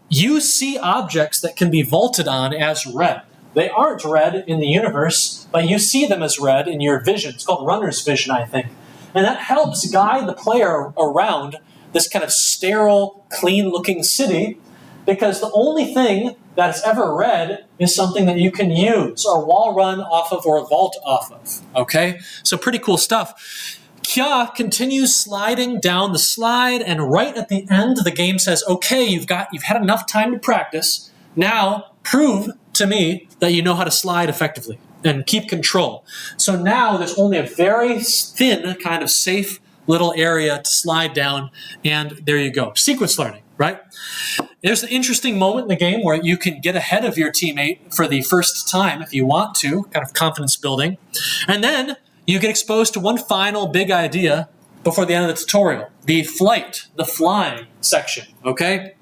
you see objects that can be vaulted on as red. They aren't red in the universe, but you see them as red in your vision. It's called runner's vision, I think. And that helps guide the player around this kind of sterile, clean-looking city, because the only thing that is ever red is something that you can use or wall run off of or vault off of. Okay? So pretty cool stuff. Kya continues sliding down the slide, and right at the end, the game says, okay, you've had enough time to practice. Now, prove to me that you know how to slide effectively and keep control. So now there's only a very thin, kind of safe little area to slide down, and there you go. Sequence learning, right? There's an interesting moment in the game where you can get ahead of your teammate for the first time if you want to, kind of confidence building. And then you get exposed to one final big idea before the end of the tutorial, the flight, the flying section, okay?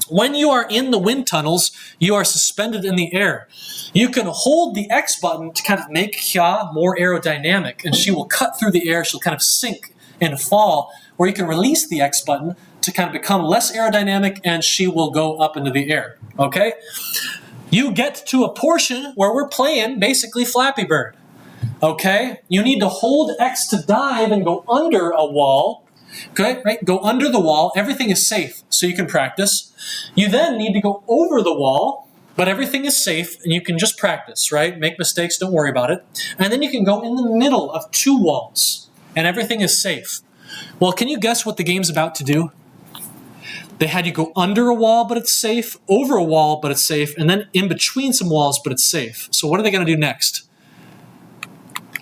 When you are in the wind tunnels, you are suspended in the air. You can hold the X button to kind of make Kya more aerodynamic, and she will cut through the air, she'll kind of sink and fall, or you can release the X button to kind of become less aerodynamic, and she will go up into the air, okay? You get to a portion where we're playing basically Flappy Bird, okay? You need to hold X to dive and go under a wall, okay? Right? Go under the wall. Everything is safe, so you can practice. You then need to go over the wall, but everything is safe, and you can just practice, right? Make mistakes, don't worry about it. And then you can go in the middle of 2 walls, and everything is safe. Well, can you guess what the game's about to do? They had you go under a wall, but it's safe, over a wall, but it's safe, and then in between some walls, but it's safe. So what are they going to do next?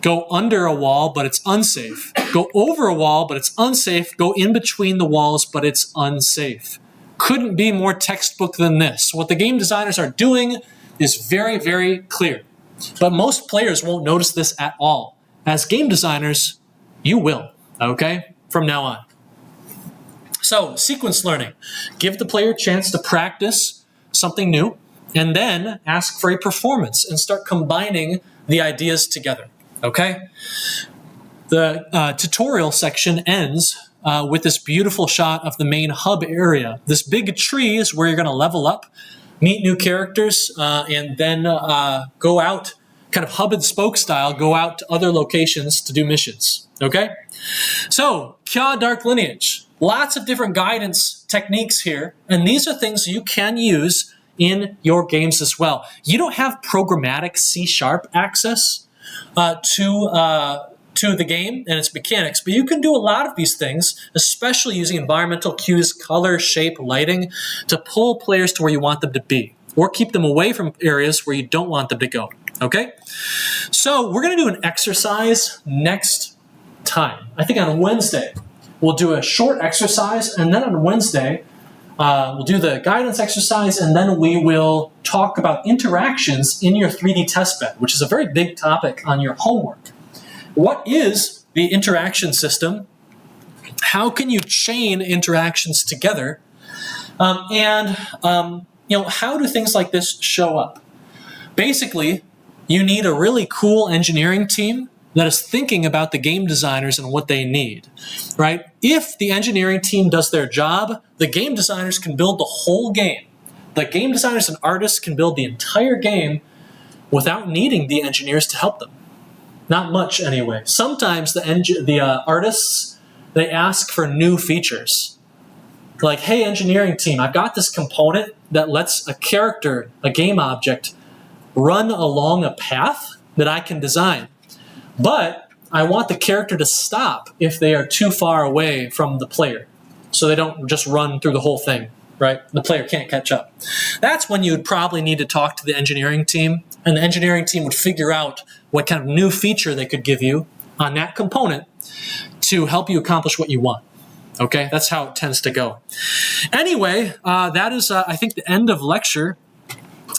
Go under a wall, but it's unsafe. Go over a wall, but it's unsafe. Go in between the walls, but it's unsafe. Couldn't be more textbook than this. What the game designers are doing is very, very clear. But most players won't notice this at all. As game designers, you will, okay, from now on. So, sequence learning. Give the player a chance to practice something new, and then ask for a performance and start combining the ideas together, okay? The tutorial section ends with this beautiful shot of the main hub area. This big tree is where you're going to level up, meet new characters, and then go out, kind of hub and spoke style, go out to other locations to do missions, okay? So, Kya Dark Lineage. Lots of different guidance techniques here, and these are things you can use in your games as well. You don't have programmatic C# access to the game and its mechanics, but you can do a lot of these things, especially using environmental cues, color, shape, lighting, to pull players to where you want them to be, or keep them away from areas where you don't want them to go, okay? So we're going to do an exercise next time. I think on Wednesday. We'll do a short exercise, and then on Wednesday, we'll do the guidance exercise, and then we will talk about interactions in your 3D test bed, which is a very big topic on your homework. What is the interaction system? How can you chain interactions together? How do things like this show up? Basically, you need a really cool engineering team that is thinking about the game designers and what they need, right? If the engineering team does their job, the game designers can build the whole game. The game designers and artists can build the entire game without needing the engineers to help them. Not much, anyway. Sometimes the artists, they ask for new features. Like, hey, engineering team, I've got this component that lets a character, a game object, run along a path that I can design. But I want the character to stop if they are too far away from the player, so they don't just run through the whole thing, right? The player can't catch up. That's when you would probably need to talk to the engineering team, and the engineering team would figure out what kind of new feature they could give you on that component to help you accomplish what you want, Okay, that's how it tends to go. Anyway, that is, I think, the end of lecture.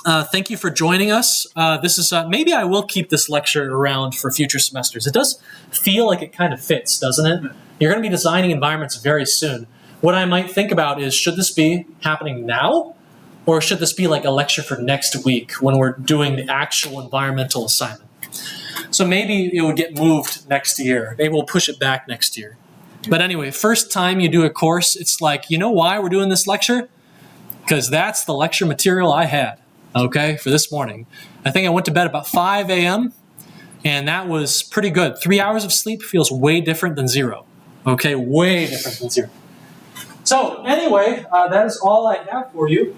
Thank you for joining us. This is maybe I will keep this lecture around for future semesters. It does feel like it kind of fits, doesn't it? You're going to be designing environments very soon. What I might think about is, should this be happening now? Or should this be like a lecture for next week when we're doing the actual environmental assignment? So maybe it would get moved next year. Maybe we'll push it back next year. But anyway, first time you do a course, it's like, you know why we're doing this lecture? Because that's the lecture material I had, okay, for this morning. I think I went to bed about 5 a.m., and that was pretty good. 3 hours of sleep feels way different than 0, okay, way different than 0. So anyway, that is all I have for you.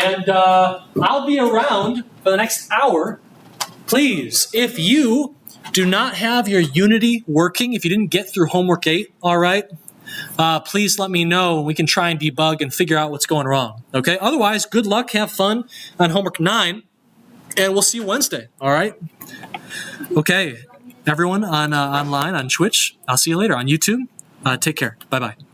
And I'll be around for the next hour. Please, if you do not have your Unity working, if you didn't get through homework 8, all right, please let me know. We can try and debug and figure out what's going wrong, okay? Otherwise, good luck, have fun on homework 9, and we'll see you Wednesday, all right? Okay, everyone online on Twitch, I'll see you later on YouTube. Take care. Bye-bye.